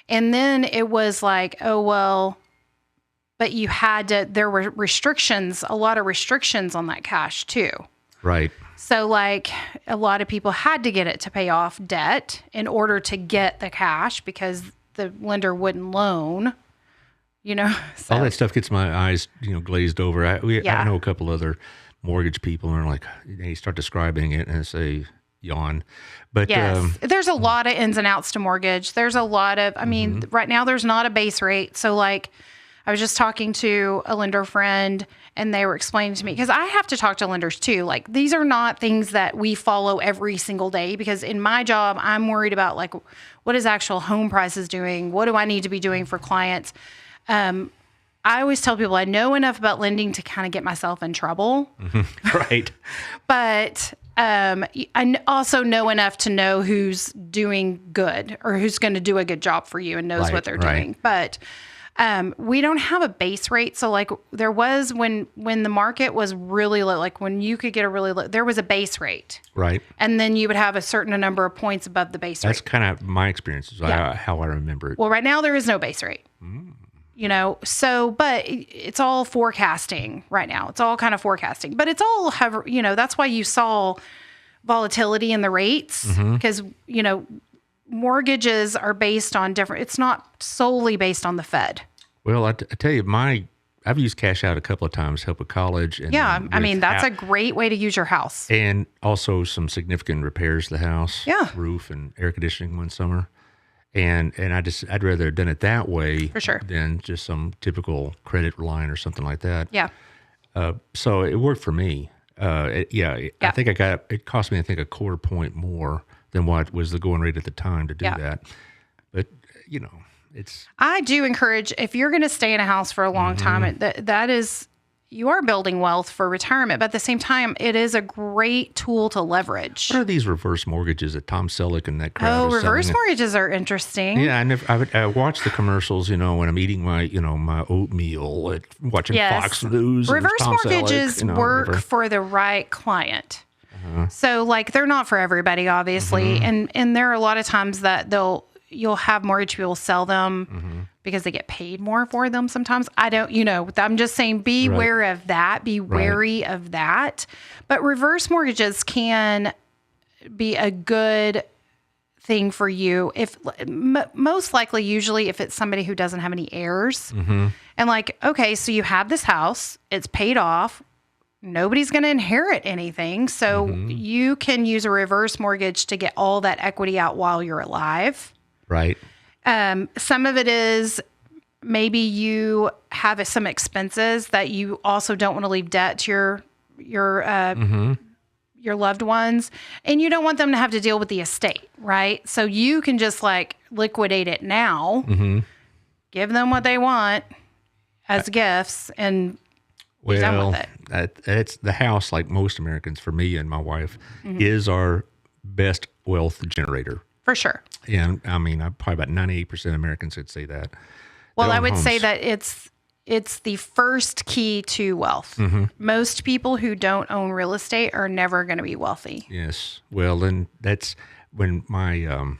And then it was like, oh, well, but there were restrictions, a lot of restrictions on that cash too. Right. So, like, a lot of people had to get it to pay off debt in order to get the cash, because the lender wouldn't loan you know. So. All that stuff gets my eyes, glazed over. I Yeah. know a couple other mortgage people, and they're like, they start describing it and say yawn. But Yes, there's a lot of ins and outs to mortgage. There's a lot of, I mean, right now there's not a base rate. So like, I was just talking to a lender friend, and they were explaining to me, because I have to talk to lenders too. Like, these are not things that we follow every single day, because in my job, I'm worried about like, what is actual home prices doing? What do I need to be doing for clients? I always tell people I know enough about lending to kind of get myself in trouble. right. But I also know enough to know who's doing good or who's going to do a good job for you and knows what they're doing. But we don't have a base rate. So like there was when the market was really low, like when you could get a really low, there was a base rate. Right. And then you would have a certain number of points above the base rate. That's kind of my experience, how I remember it. Well, right now there is no base rate. So, but it's all forecasting right now. It's all kind of forecasting, but it's all that's why you saw volatility in the rates, because, mortgages are based on it's not solely based on the Fed. Well, I tell you, I've used cash out a couple of times to help with college. And I mean, that's a great way to use your house. And also some significant repairs to the house. Yeah. Roof and air conditioning one summer. And I'd rather have done it that way For sure. than just some typical credit line or something like that. Yeah. So it worked for me. I think it cost me, a quarter point more than what was the going rate at the time to do that. But, I do encourage, if you're going to stay in a house for a long time, that is, you are building wealth for retirement, but at the same time, it is a great tool to leverage. What are these reverse mortgages that Tom Selleck and that crowd are reverse selling? mortgages are interesting. Yeah, I watch the commercials, when I'm eating my, my oatmeal, watching Fox News. Reverse and Tom mortgages Selleck, work for the right client. So like, they're not for everybody, obviously. And there are a lot of times that you'll have mortgage people sell them because they get paid more for them sometimes. I'm just saying, be aware of that. Be wary of that. But reverse mortgages can be a good thing for you if most likely, usually if it's somebody who doesn't have any heirs. And like, okay, so you have this house, it's paid off. Nobody's going to inherit anything. So you can use a reverse mortgage to get all that equity out while you're alive. Right. Some of it is maybe you have some expenses that you also don't want to leave debt to your loved ones, and you don't want them to have to deal with the estate, right? So you can just like liquidate it now, give them what they want as gifts, and be done with it. It's the house, like most Americans, for me and my wife, is our best wealth generator. For sure. And I mean, probably about 98% of Americans would say that. Well, I would say that it's the first key to wealth. Most people who don't own real estate are never going to be wealthy. Yes. Well, then that's when my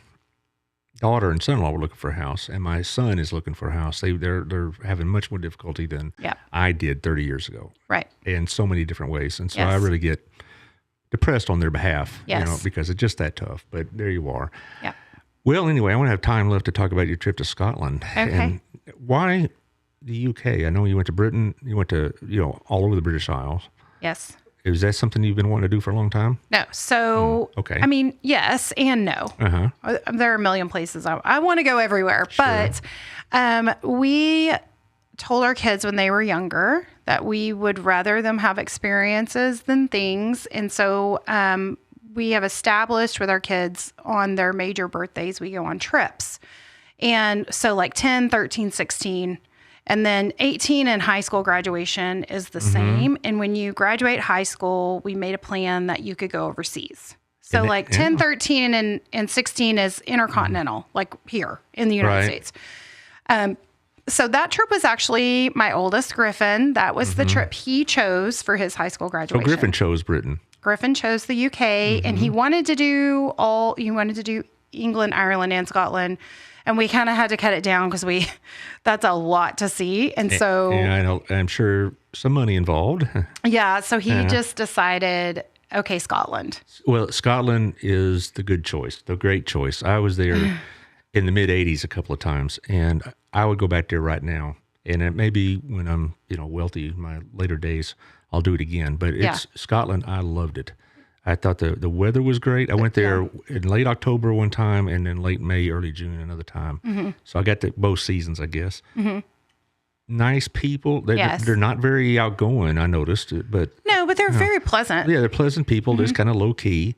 daughter and son-in-law were looking for a house, and my son is looking for a house. They're having much more difficulty than I did 30 years ago. Right. In so many different ways. And so I really get depressed on their behalf, because it's just that tough. But there you are. Yeah. Well, anyway, I want to have time left to talk about your trip to Scotland. Okay. And why the UK? I know you went to Britain. You went to, all over the British Isles. Yes. Is that something you've been wanting to do for a long time? No. So, okay. I mean, yes and no. There are a million places. I want to go everywhere. Sure. But we told our kids when they were younger that we would rather them have experiences than things. And so we have established with our kids on their major birthdays, we go on trips. And so like 10, 13, 16, and then 18 and high school graduation is the same. And when you graduate high school, we made a plan that you could go overseas. So like 10, 13, and 16 is intercontinental, like here in the United States. So that trip was actually my oldest, Griffin. That was the trip he chose for his high school graduation. So Griffin chose Britain. Griffin chose the UK, and he wanted to do England, Ireland, and Scotland. And we kind of had to cut it down because that's a lot to see. And so, I know, I'm sure some money involved. Yeah. So he just decided, okay, Scotland. Well, Scotland is the good choice, the great choice. I was there in the mid 80s a couple of times, and I would go back there right now. And it maybe when I'm, wealthy in my later days, I'll do it again. But it's Scotland. I loved it. I thought the weather was great. I went there in late October one time, and then late May, early June another time. So I got both seasons, I guess. Nice people. They're not very outgoing, I noticed. But they're very pleasant. Yeah, they're pleasant people. Just kind of low key.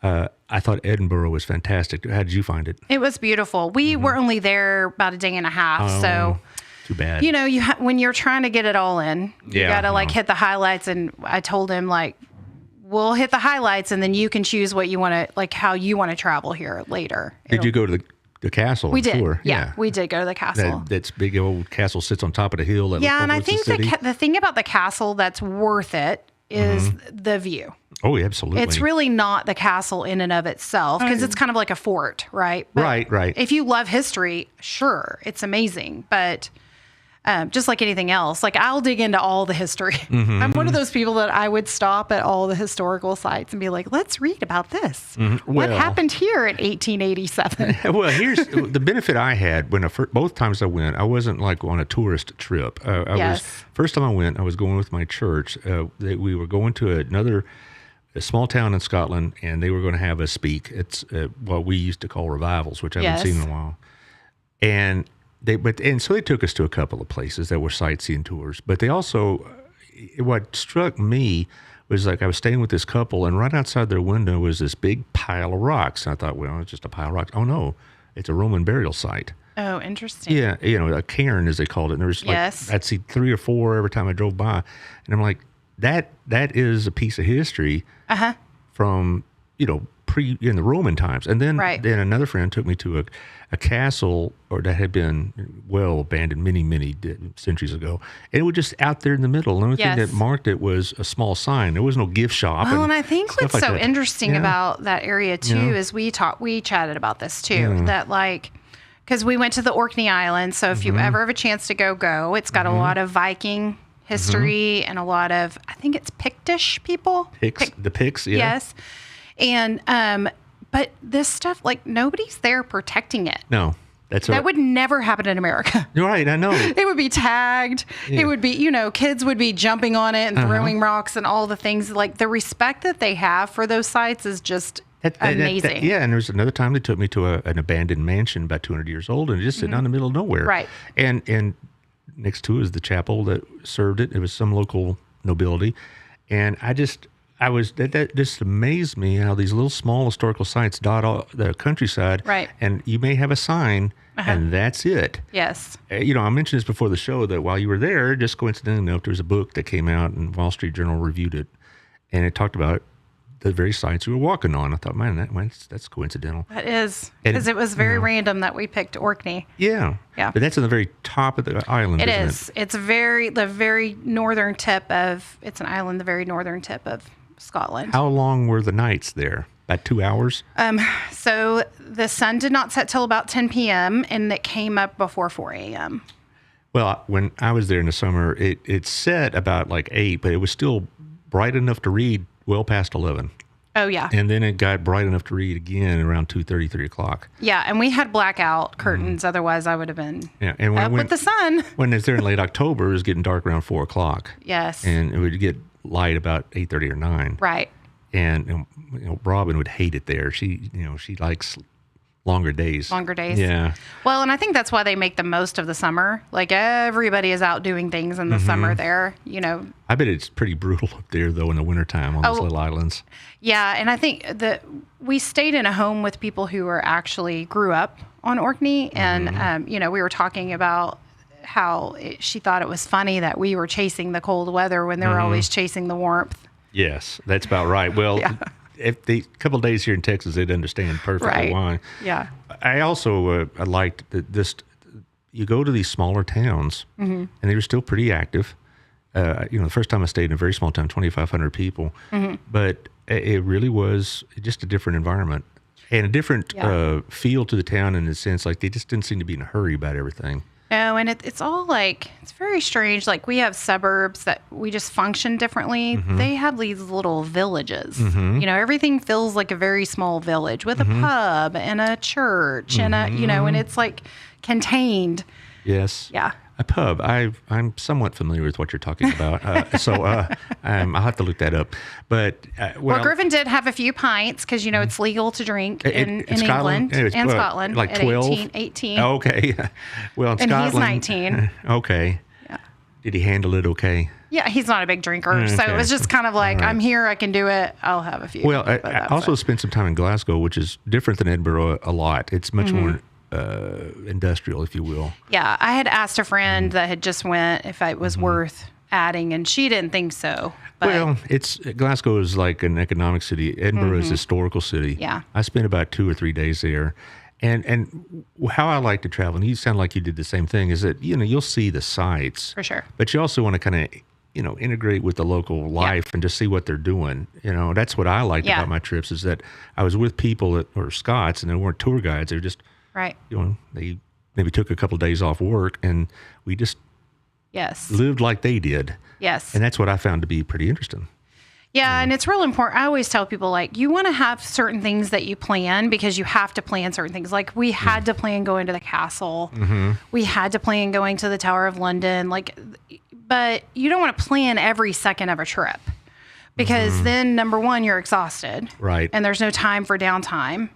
I thought Edinburgh was fantastic. How did you find it? It was beautiful. We were only there about a day and a half, so too bad. When you're trying to get it all in, you got to hit the highlights. And I told him we'll hit the highlights, and then you can choose what you want to how you want to travel here later. Did you go to the castle? We did. Tour? Yeah, we did go to the castle. That's big old castle sits on top of the hill. And I think the thing about the castle that's worth it is the view. Oh, yeah, absolutely. It's really not the castle in and of itself, because it's kind of like a fort, right? But right. If you love history, sure, it's amazing. But just like anything else, I'll dig into all the history. I'm one of those people that I would stop at all the historical sites and be like, let's read about this. What happened here in 1887? Well, here's the benefit I had when both times I went. I wasn't on a tourist trip. First time I went, I was going with my church. We were going to a small town in Scotland, and they were going to have us speak. It's what we used to call revivals, which I haven't seen in a while. And so they took us to a couple of places that were sightseeing tours. But they also, what struck me was I was staying with this couple, and right outside their window was this big pile of rocks. And I thought, well, it's just a pile of rocks. Oh no, it's a Roman burial site. Oh, interesting. Yeah, a cairn as they called it. And there was I'd see 3 or 4 every time I drove by, and I'm like, that is a piece of history from in the Roman times. And then another friend took me to a castle that had been well abandoned many centuries ago. And it was just out there in the middle. The only thing that marked it was a small sign. There was no gift shop. Well, and I think what's so interesting about that area too is we chatted about this too, that because we went to the Orkney Islands. So if you ever have a chance to go, it's got a lot of Viking history and a lot of, I think it's Pictish people. The Picts, yeah. Yes. And, but this stuff, nobody's there protecting it. No, that would never happen in America. You're right. I know. It would be tagged. Yeah. It would be, kids would be jumping on it and throwing rocks and all the things. The respect that they have for those sites is just amazing. And there's another time they took me to an abandoned mansion about 200 years old, and just sitting out in the middle of nowhere. Right. And next to it is the chapel that served it. It was some local nobility. And that just amazed me how these little small historical sites dot all the countryside. Right. And you may have a sign, and that's it. Yes. I mentioned this before the show, that while you were there, just coincidentally enough, there was a book that came out, and Wall Street Journal reviewed it, and it talked about the very sites we were walking on. I thought, man, that's coincidental. That is, because it was very random that we picked Orkney. Yeah. Yeah. But that's on the very top of the island, It isn't is. it? It's the very northern tip of, it's an island, the very northern tip of Scotland. How long were the nights there? About 2 hours? So the sun did not set till about 10 p.m. and it came up before 4 a.m. Well, when I was there in the summer, it set about 8, but it was still bright enough to read well past 11. Oh, yeah. And then it got bright enough to read again around 2:30, 3 o'clock. Yeah, and we had blackout curtains. Otherwise, I would have been and up with the sun. When it's there in late October, it was getting dark around 4 o'clock. Yes. And it would get light about 8:30 or 9. Right. And Robin would hate it there. She likes longer days. Longer days. Yeah. Well, and I think that's why they make the most of the summer. Everybody is out doing things in the summer there, I bet it's pretty brutal up there, though, in the wintertime on those little islands. Yeah, and I think that we stayed in a home with people who grew up on Orkney, and, we were talking about how she thought it was funny that we were chasing the cold weather when they were always chasing the warmth. Yes, that's about right. Well, if the couple of days here in Texas, they'd understand perfectly why. Yeah. I also I liked this. You go to these smaller towns, and they were still pretty active. The first time I stayed in a very small town, 2,500 people, but it really was just a different environment and a different feel to the town in the sense they just didn't seem to be in a hurry about everything. No, and it's all it's very strange. We have suburbs that we just function differently. They have these little villages. Everything feels like a very small village with a pub and a church and and it's contained. Yes. Yeah. A pub. I'm somewhat familiar with what you're talking about. I'll have to look that up. But well, Griffin did have a few pints because, it's legal to drink in Scotland? England and Scotland. Like at 12? 18. Okay. Well, in and Scotland. He's 19. Okay. Yeah. Did he handle it okay? Yeah, he's not a big drinker. So it was just kind of like, I'm here, I can do it, I'll have a few. Well, I also spent some time in Glasgow, which is different than Edinburgh a lot. It's much more industrial, if you will. Yeah, I had asked a friend that had just went if it was worth adding, and she didn't think so. But Well, Glasgow is like an economic city. Edinburgh is a historical city. Yeah. I spent about 2 or 3 days there. And how I like to travel, and you sound like you did the same thing, is that, you'll see the sights. For sure. But you also want to kind of, integrate with the local life and just see what they're doing. That's what I liked about my trips, is that I was with people that were Scots, and they weren't tour guides. They were just, right. They maybe took a couple of days off work, and we just lived like they did. Yes. And that's what I found to be pretty interesting. Yeah, and it's real important. I always tell people, like, you want to have certain things that you plan because you have to plan certain things. Like, we had to plan going to the castle. We had to plan going to the Tower of London. But you don't want to plan every second of a trip because then, number one, you're exhausted. Right. And there's no time for downtime.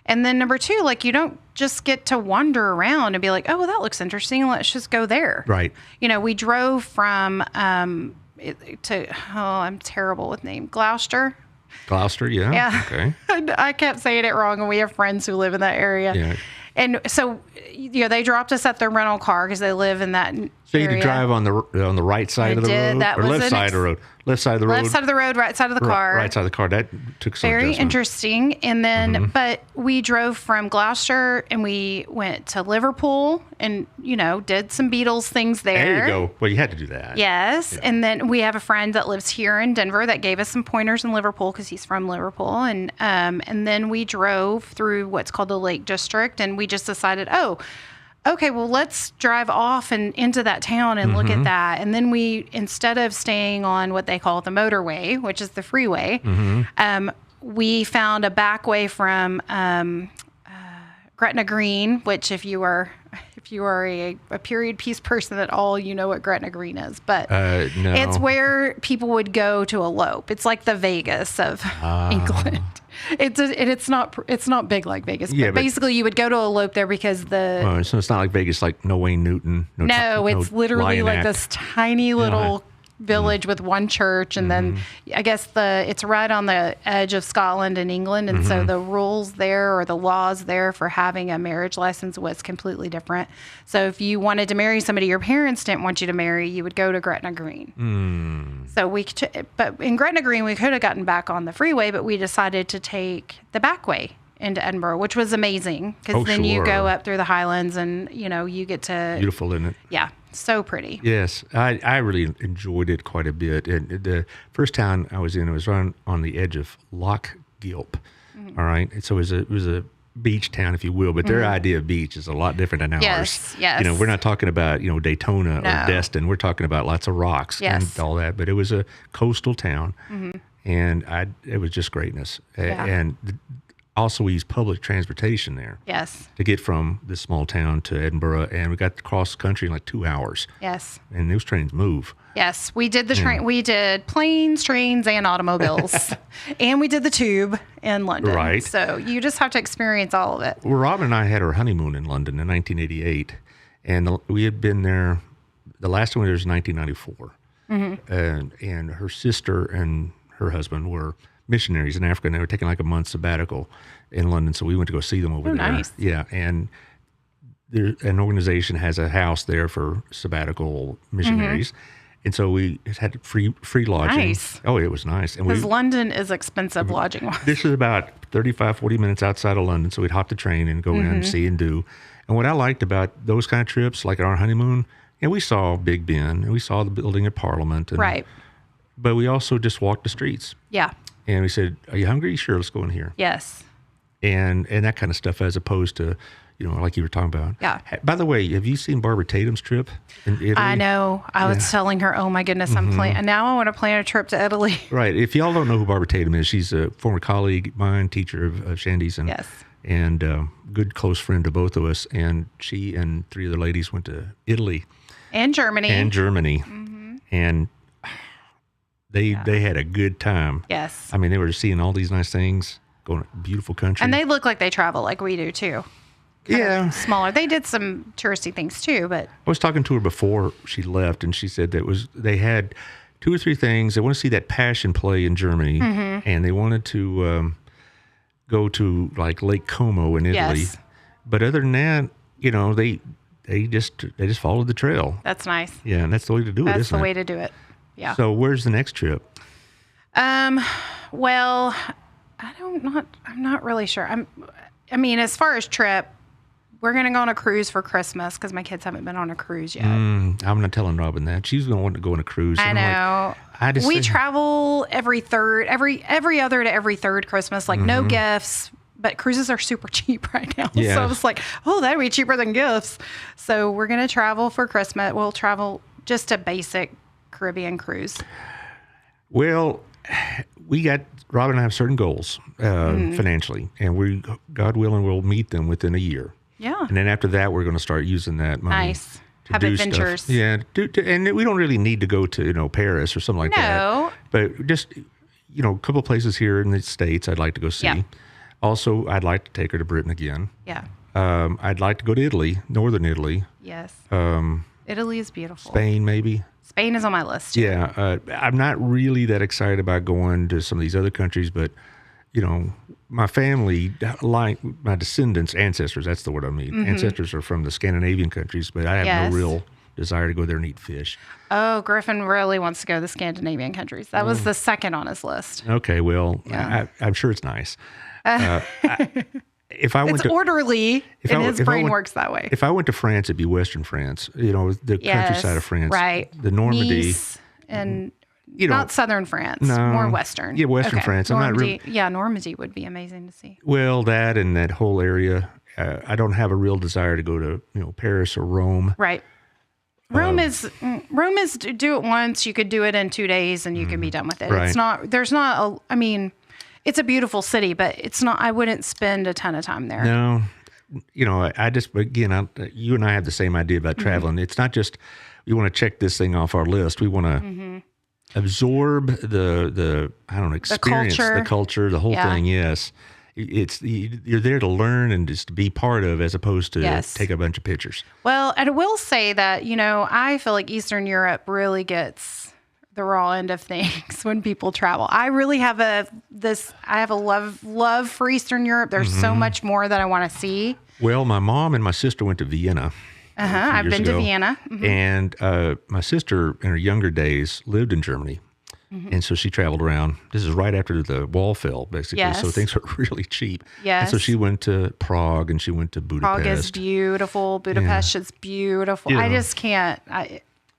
And then number two, you don't just get to wander around and be like, oh, well, that looks interesting. Let's just go there. Right. We drove from... I'm terrible with name. Gloucester, yeah. Yeah. Okay. I kept saying it wrong, and we have friends who live in that area. Yeah. And so, they dropped us at their rental car because they live in that So you area. could drive on the right side of the road, That or was left side of the road. Left side of the road. Left side of the road, right side of the car. Right side of the car. That took some Very adjustment. interesting. And then, but we drove from Gloucester and we went to Liverpool and, did some Beatles things there. There you go. Well, you had to do that. Yes. Yeah. And then we have a friend that lives here in Denver that gave us some pointers in Liverpool because he's from Liverpool. And then we drove through what's called the Lake District, and we just decided, okay, well, let's drive off and into that town and look at that. And then we, instead of staying on what they call the motorway, which is the freeway, we found a back way from Gretna Green, which if you are a period piece person at all, you know what Gretna Green is. But No. it's where people would go to elope. It's like the Vegas of England. It's not big like Vegas, Yeah, but but- basically you would go to elope there because So it's not like Vegas, like no Wayne Newton. No, it's literally Lion like Act. this tiny little village with one church, and then I guess it's right on the edge of Scotland and England, and so the rules there or the laws there for having a marriage license was completely different. So if you wanted to marry somebody your parents didn't want you to marry, you would go to Gretna Green. So but in Gretna Green we could have gotten back on the freeway, but we decided to take the back way into Edinburgh, which was amazing because then you go up through the Highlands and you get to Beautiful, isn't it? Yeah, so pretty. Yes, I really enjoyed it quite a bit. And the first town I was in, it was on the edge of Loch Gilp. All right, and so it was a beach town, if you will, but their idea of beach is a lot different than ours. Yes. We're not talking about Daytona or Destin. We're talking about lots of rocks and all that. But it was a coastal town, and it was just greatness. And also, we used public transportation there. Yes. To get from this small town to Edinburgh, and we got to cross country in like 2 hours. Yes. And those trains move. Yes, we did the train. We did planes, trains, and automobiles, and we did the tube in London. Right. So you just have to experience all of it. Well, Robin and I had our honeymoon in London in 1988, and we had been there. The last one was 1994, and her sister and her husband were missionaries in Africa, and they were taking like a month sabbatical in London. So we went to go see them over there. Nice. Yeah, and an organization has a house there for sabbatical missionaries. And so we had free lodging. Nice. Oh, it was nice. And Because London is expensive lodging-wise. this is about 35, 40 minutes outside of London. So we'd hop the train and go in and see and do. And what I liked about those kind of trips, like our honeymoon, we saw Big Ben, and we saw the building of Parliament. And, Right. But we also just walked the streets. Yeah. And we said, "Are you hungry? Sure, let's go in here." Yes. And that kind of stuff, as opposed to, like you were talking about. Yeah. By the way, have you seen Barbara Tatum's trip in Italy? I know. I was telling her, oh my goodness, I'm planning. And now I want to plan a trip to Italy. Right. If y'all don't know who Barbara Tatum is, she's a former colleague of mine, teacher of Shandy's, and Yes. and good close friend to both of us. And she and 3 other ladies went to Italy And Germany. And they had a good time. Yes. I mean, they were seeing all these nice things, going to beautiful country. And they look like they travel like we do too. Yeah. Smaller. They did some touristy things too, but I was talking to her before she left, and she said they had 2 or 3 things. They want to see that Passion play in Germany, and they wanted to go to like Lake Como in Italy. Yes. But other than that, they just followed the trail. that's nice. Yeah, and that's the way to do it, That's isn't the it? way to do it. Yeah. So where's the next trip? Well, I'm not really sure. I mean, as far as trip, we're going to go on a cruise for Christmas because my kids haven't been on a cruise yet. I'm not telling Robin that. She's going to want to go on a cruise. I And I'm know. like, We travel every other to every third Christmas, like no gifts, but cruises are super cheap right now. Yeah. So I was like, oh, that'd be cheaper than gifts. So we're going to travel for Christmas. We'll travel just a basic Caribbean cruise. Well, Robin and I have certain goals financially, and God willing, we'll meet them within a year. Yeah. And then after that, we're going to start using that money. Nice. To Have do adventures. Stuff. Yeah. And we don't really need to go to, Paris or something like that. No. But just, a couple places here in the States I'd like to go see. Yeah. Also, I'd like to take her to Britain again. Yeah. I'd like to go to Italy, northern Italy. Yes. Italy is beautiful. Spain, maybe. Spain is on my list. Too. Yeah, I'm not really that excited about going to some of these other countries, but my family, like my descendants, ancestors, that's the word I mean. Ancestors are from the Scandinavian countries, but I have Yes. no real desire to go there and eat fish. Oh, Griffin really wants to go to the Scandinavian countries. That was the second on his list. Okay, well, Yeah. I'm sure it's nice. If I went It's to orderly, and his brain went- works that way. If I went to France, it'd be Western France. The countryside of France, Right. The Normandy. Nice and You know, not southern France, no. more western. Yeah, Western France. I'm not Normandy, yeah, Normandy would be amazing to see. Well, that and that whole area. I don't have a real desire to go to Paris or Rome. Right. Rome is do it once. You could do it in 2 days and you can be done with it. Right. It's not. There's not. It's a beautiful city, but it's not. I wouldn't spend a ton of time there. No, I just again, you and I have the same idea about traveling. It's not just we want to check this thing off our list. We want to absorb the experience, the culture, the whole thing. Yes, you're there to learn and just to be part of, as opposed to take a bunch of pictures. Well, and I will say that I feel like Eastern Europe really gets the raw end of things when people travel. I really have a love for Eastern Europe. There's so much more that I want to see. Well, my mom and my sister went to Vienna. I've been to Vienna. And my sister, in her younger days, lived in Germany. And so she traveled around. This is right after the wall fell, basically. Yes. So things were really cheap. Yes. And so she went to Prague and she went to Budapest. Prague is beautiful. Budapest is beautiful. I just can't.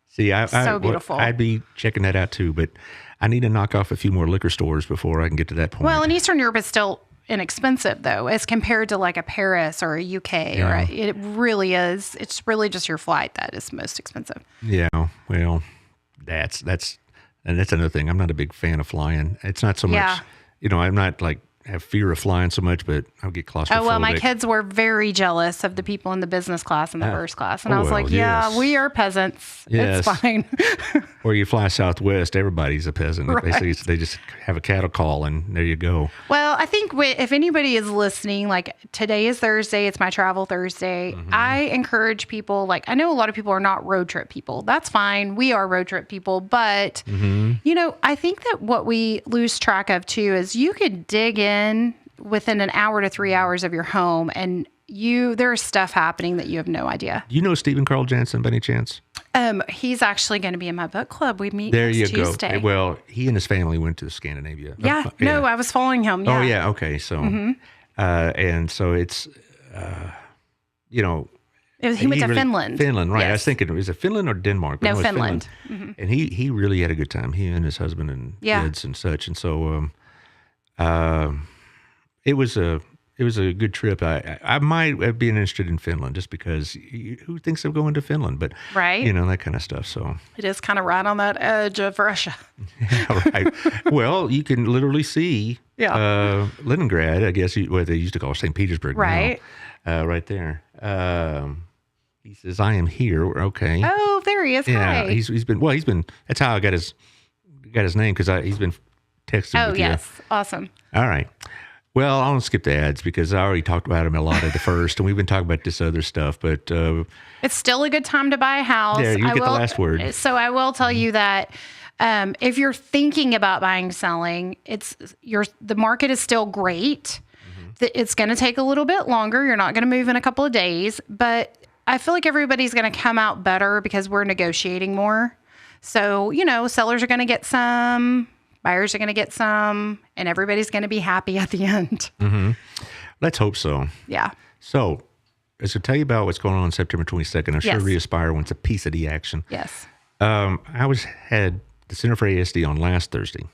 See, so beautiful. I'd be checking that out too, but I need to knock off a few more liquor stores before I can get to that point. Well, and Eastern Europe is still inexpensive, though, as compared to like a Paris or a UK. It really is. It's really just your flight that is most expensive. Yeah. Well, that's another thing. I'm not a big fan of flying. It's not so much, I'm not like have fear of flying so much, but I'll get claustrophobic. Oh, well, my kids were very jealous of the people in the business class and the first class. And I was like, yes. we are peasants. Yes. It's fine. Or you fly Southwest, everybody's a peasant. Right. Basically, they just have a cattle call, and there you go. Well, I think if anybody is listening, like today is Thursday, it's my travel Thursday. I encourage people, like I know a lot of people are not road trip people. That's fine. We are road trip people. But, I think that what we lose track of too is you could dig in within an hour to 3 hours of your home and there's stuff happening that you have no idea. Do you know Stephen Carl Jansen by any chance? He's actually going to be in my book club. We meet There next you Tuesday. go. Well, he and his family went to Scandinavia. Yeah. No, I was following him. Yeah. Oh, yeah. Okay. So, and so it's, He went to Finland. Finland, right. Yes. I was thinking, is it Finland or Denmark? No, it's Finland. And he really had a good time. He and his husband and kids and such. And so it was a good trip. I might have been interested in Finland just because who thinks of going to Finland? But, Right. that kind of stuff. So It is kind of right on that edge of Russia. yeah, right. Well, you can literally see Leningrad, I guess, what they used to call St. Petersburg. Right. Now, right there. he says, I am here. Okay. Oh, there he is. Yeah, Hi. he's been. That's how I got his name, because he's been texting. Oh, with yes. You. Awesome. All right. Well, I want to skip the ads because I already talked about him a lot at the first, and we've been talking about this other stuff. But It's still a good time to buy a house. yeah, you get the last word. So I will tell you that if you're thinking about buying, selling, the market is still great. It's going to take a little bit longer. You're not going to move in a couple of days, but I feel like everybody's going to come out better because we're negotiating more. So, sellers are going to get some, buyers are going to get some, and everybody's going to be happy at the end. Mm-hmm. Let's hope so. Yeah. So, as I tell you about what's going on September 22nd, I'm sure Reaspire wants a piece of the action. Yes. I had the Center for ASD on last Thursday,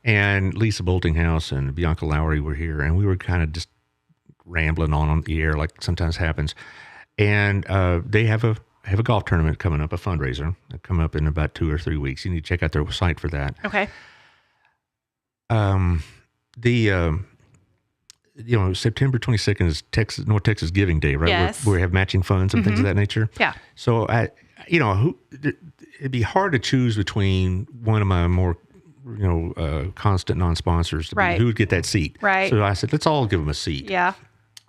and Lisa Boltinghouse and Bianca Lowry were here, and we were kind of just rambling on the air like sometimes happens. And they have a golf tournament coming up, a fundraiser coming up in about 2 or 3 weeks. You need to check out their site for that. Okay. September 22nd is North Texas Giving Day, right? Yes. Where we have matching funds and things of that nature. Yeah. So it'd be hard to choose between one of my more, constant non-sponsors who would get that seat. Right. So I said, let's all give them a seat. Yeah.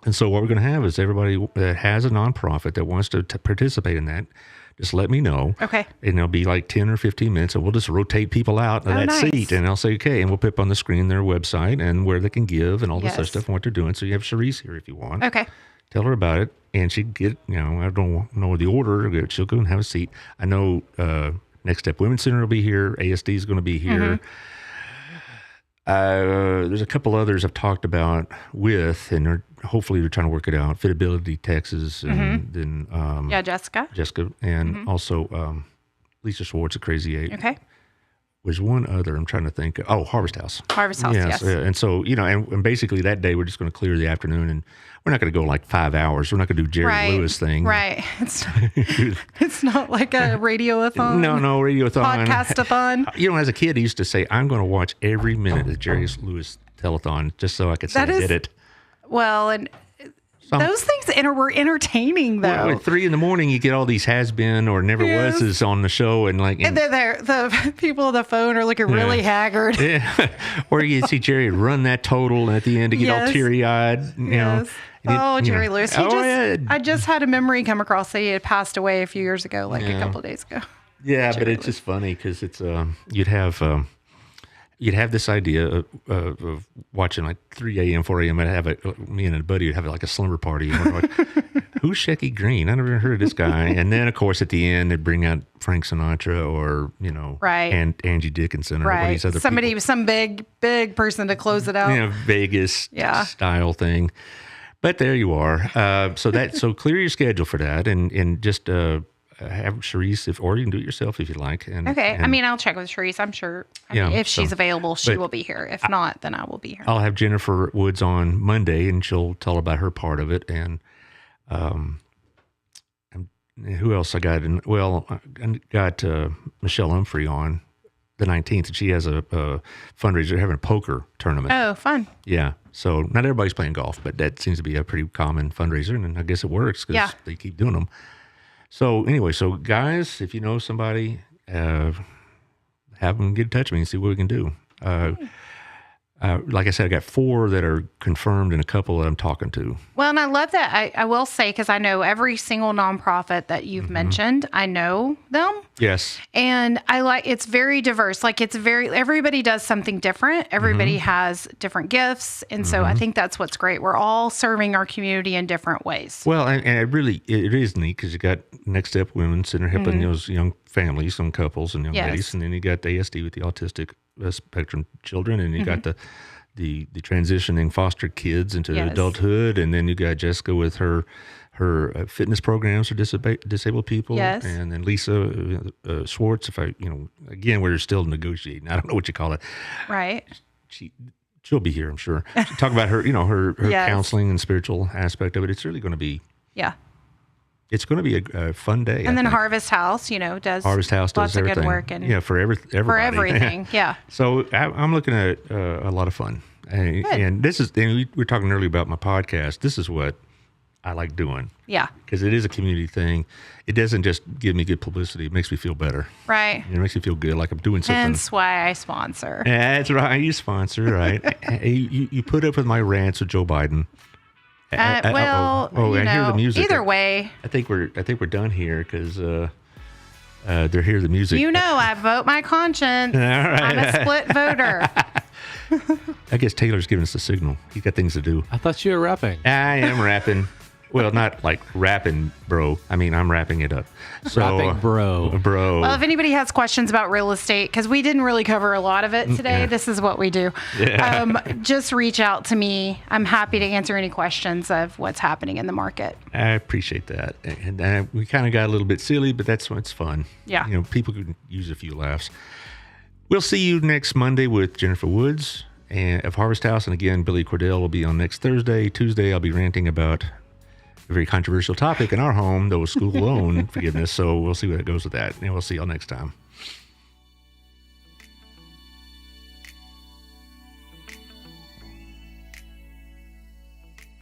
And so what we're going to have is everybody that has a nonprofit that wants to participate in that, just let me know. Okay. And it'll be like 10 or 15 minutes, and we'll just rotate people out of that nice. seat. And I'll say, okay, and we'll put up on the screen their website and where they can give and all this other Yes. stuff and what they're doing. So you have Charisse here if you want. Okay. Tell her about it, and she'd get, I don't know the order, but she'll go and have a seat. I know Next Step Women's Center will be here. ASD is going to be here. There's a couple others I've talked about with, and hopefully they're trying to work it out. Fitability Texas, and then Jessica, and also Lisa Schwartz at Crazy 8. Okay. There's one other I'm trying to think of. Oh, Harvest House. Harvest House, yes. And so, and basically that day we're just going to clear the afternoon, and we're not going to go like 5 hours. We're not going to do Jerry Lewis thing. Right. It's not like a radioathon. No, radioathon. Podcastathon. As a kid, I used to say, I'm going to watch every minute of Jerry Lewis telethon just so I could say I did it. Well, and those things were entertaining, though. Well, at 3 a.m, you get all these has-been or never was on the show, and the people on the phone are looking really haggard. Yeah. Or you see Jerry run that total, and at the end, to get all teary-eyed. Jerry Lewis. I just had a memory come across that he had passed away a few years ago, like a couple of days ago. Yeah, but it's just funny because it's you'd have this idea of watching like 3 a.m., 4 a.m. I'd have me and a buddy would have like a slumber party. And we're like, who's Shecky Green? I never heard of this guy. And then, of course, at the end, they'd bring out Frank Sinatra or, and Angie Dickinson or one of these other people. Some big person to close it out. Vegas style thing. But there you are. So clear your schedule for that and just have Charisse, or you can do it yourself if you like. Okay. I'll check with Charisse. I'm sure if she's available, she will be here. If not, then I will be here. I'll have Jennifer Woods on Monday, and she'll tell about her part of it. And who else I got? I got Michelle Humphrey on the 19th, and she has a fundraiser. They're having a poker tournament. Oh, fun. Yeah. So not everybody's playing golf, but that seems to be a pretty common fundraiser, and I guess it works because they keep doing them. So anyway, guys, if you know somebody, have them get in touch with me and see what we can do. Like I said, I got 4 that are confirmed and a couple that I'm talking to. Well, and I love that. I will say, because I know every single nonprofit that you've mentioned, I know them. Yes. And it's very diverse. Everybody does something different. Everybody has different gifts. And so I think that's what's great. We're all serving our community in different ways. Well, and it is neat because you got Next Step Women's Center helping those young families and couples and young ladies. And then you got the ASD with the autistic spectrum children, and you got the transitioning foster kids into adulthood, and then you got Jessica with her fitness programs for disabled people, and then Lisa Schwartz. Again, we're still negotiating. I don't know what you call it. Right. She'll be here, I'm sure. Talk about her, her counseling and spiritual aspect of it. It's really going to be. Yeah. It's going to be a fun day. And then Harvest House, does lots of everything. good work. And for everybody. For everything, yeah. So I'm looking at a lot of fun. And this is, and we were talking earlier about my podcast. This is what I like doing. Yeah. Because it is a community thing. It doesn't just give me good publicity. It makes me feel better. Right. It makes me feel good, like I'm doing something. Hence why I sponsor. That's right. You sponsor, right? you put up with my rants with Joe Biden. I hear the music. Either way. I think we're done here because they're hear the music. I vote my conscience. All right. I'm a split voter. I guess Taylor's giving us the signal. He's got things to do. I thought you were rapping. I am rapping. Well, not like rapping, bro. I mean, I'm wrapping it up. So, Rapping, bro. Well, if anybody has questions about real estate, because we didn't really cover a lot of it today, This is what we do. Yeah. Just reach out to me. I'm happy to answer any questions of what's happening in the market. I appreciate that. And we kind of got a little bit silly, but that's what's fun. Yeah. People can use a few laughs. We'll see you next Monday with Jennifer Woods of Harvest House. And again, Billy Cordell will be on next Thursday. Tuesday, I'll be ranting about a very controversial topic in our home, though school loan forgiveness. So we'll see where it goes with that. And we'll see y'all next time.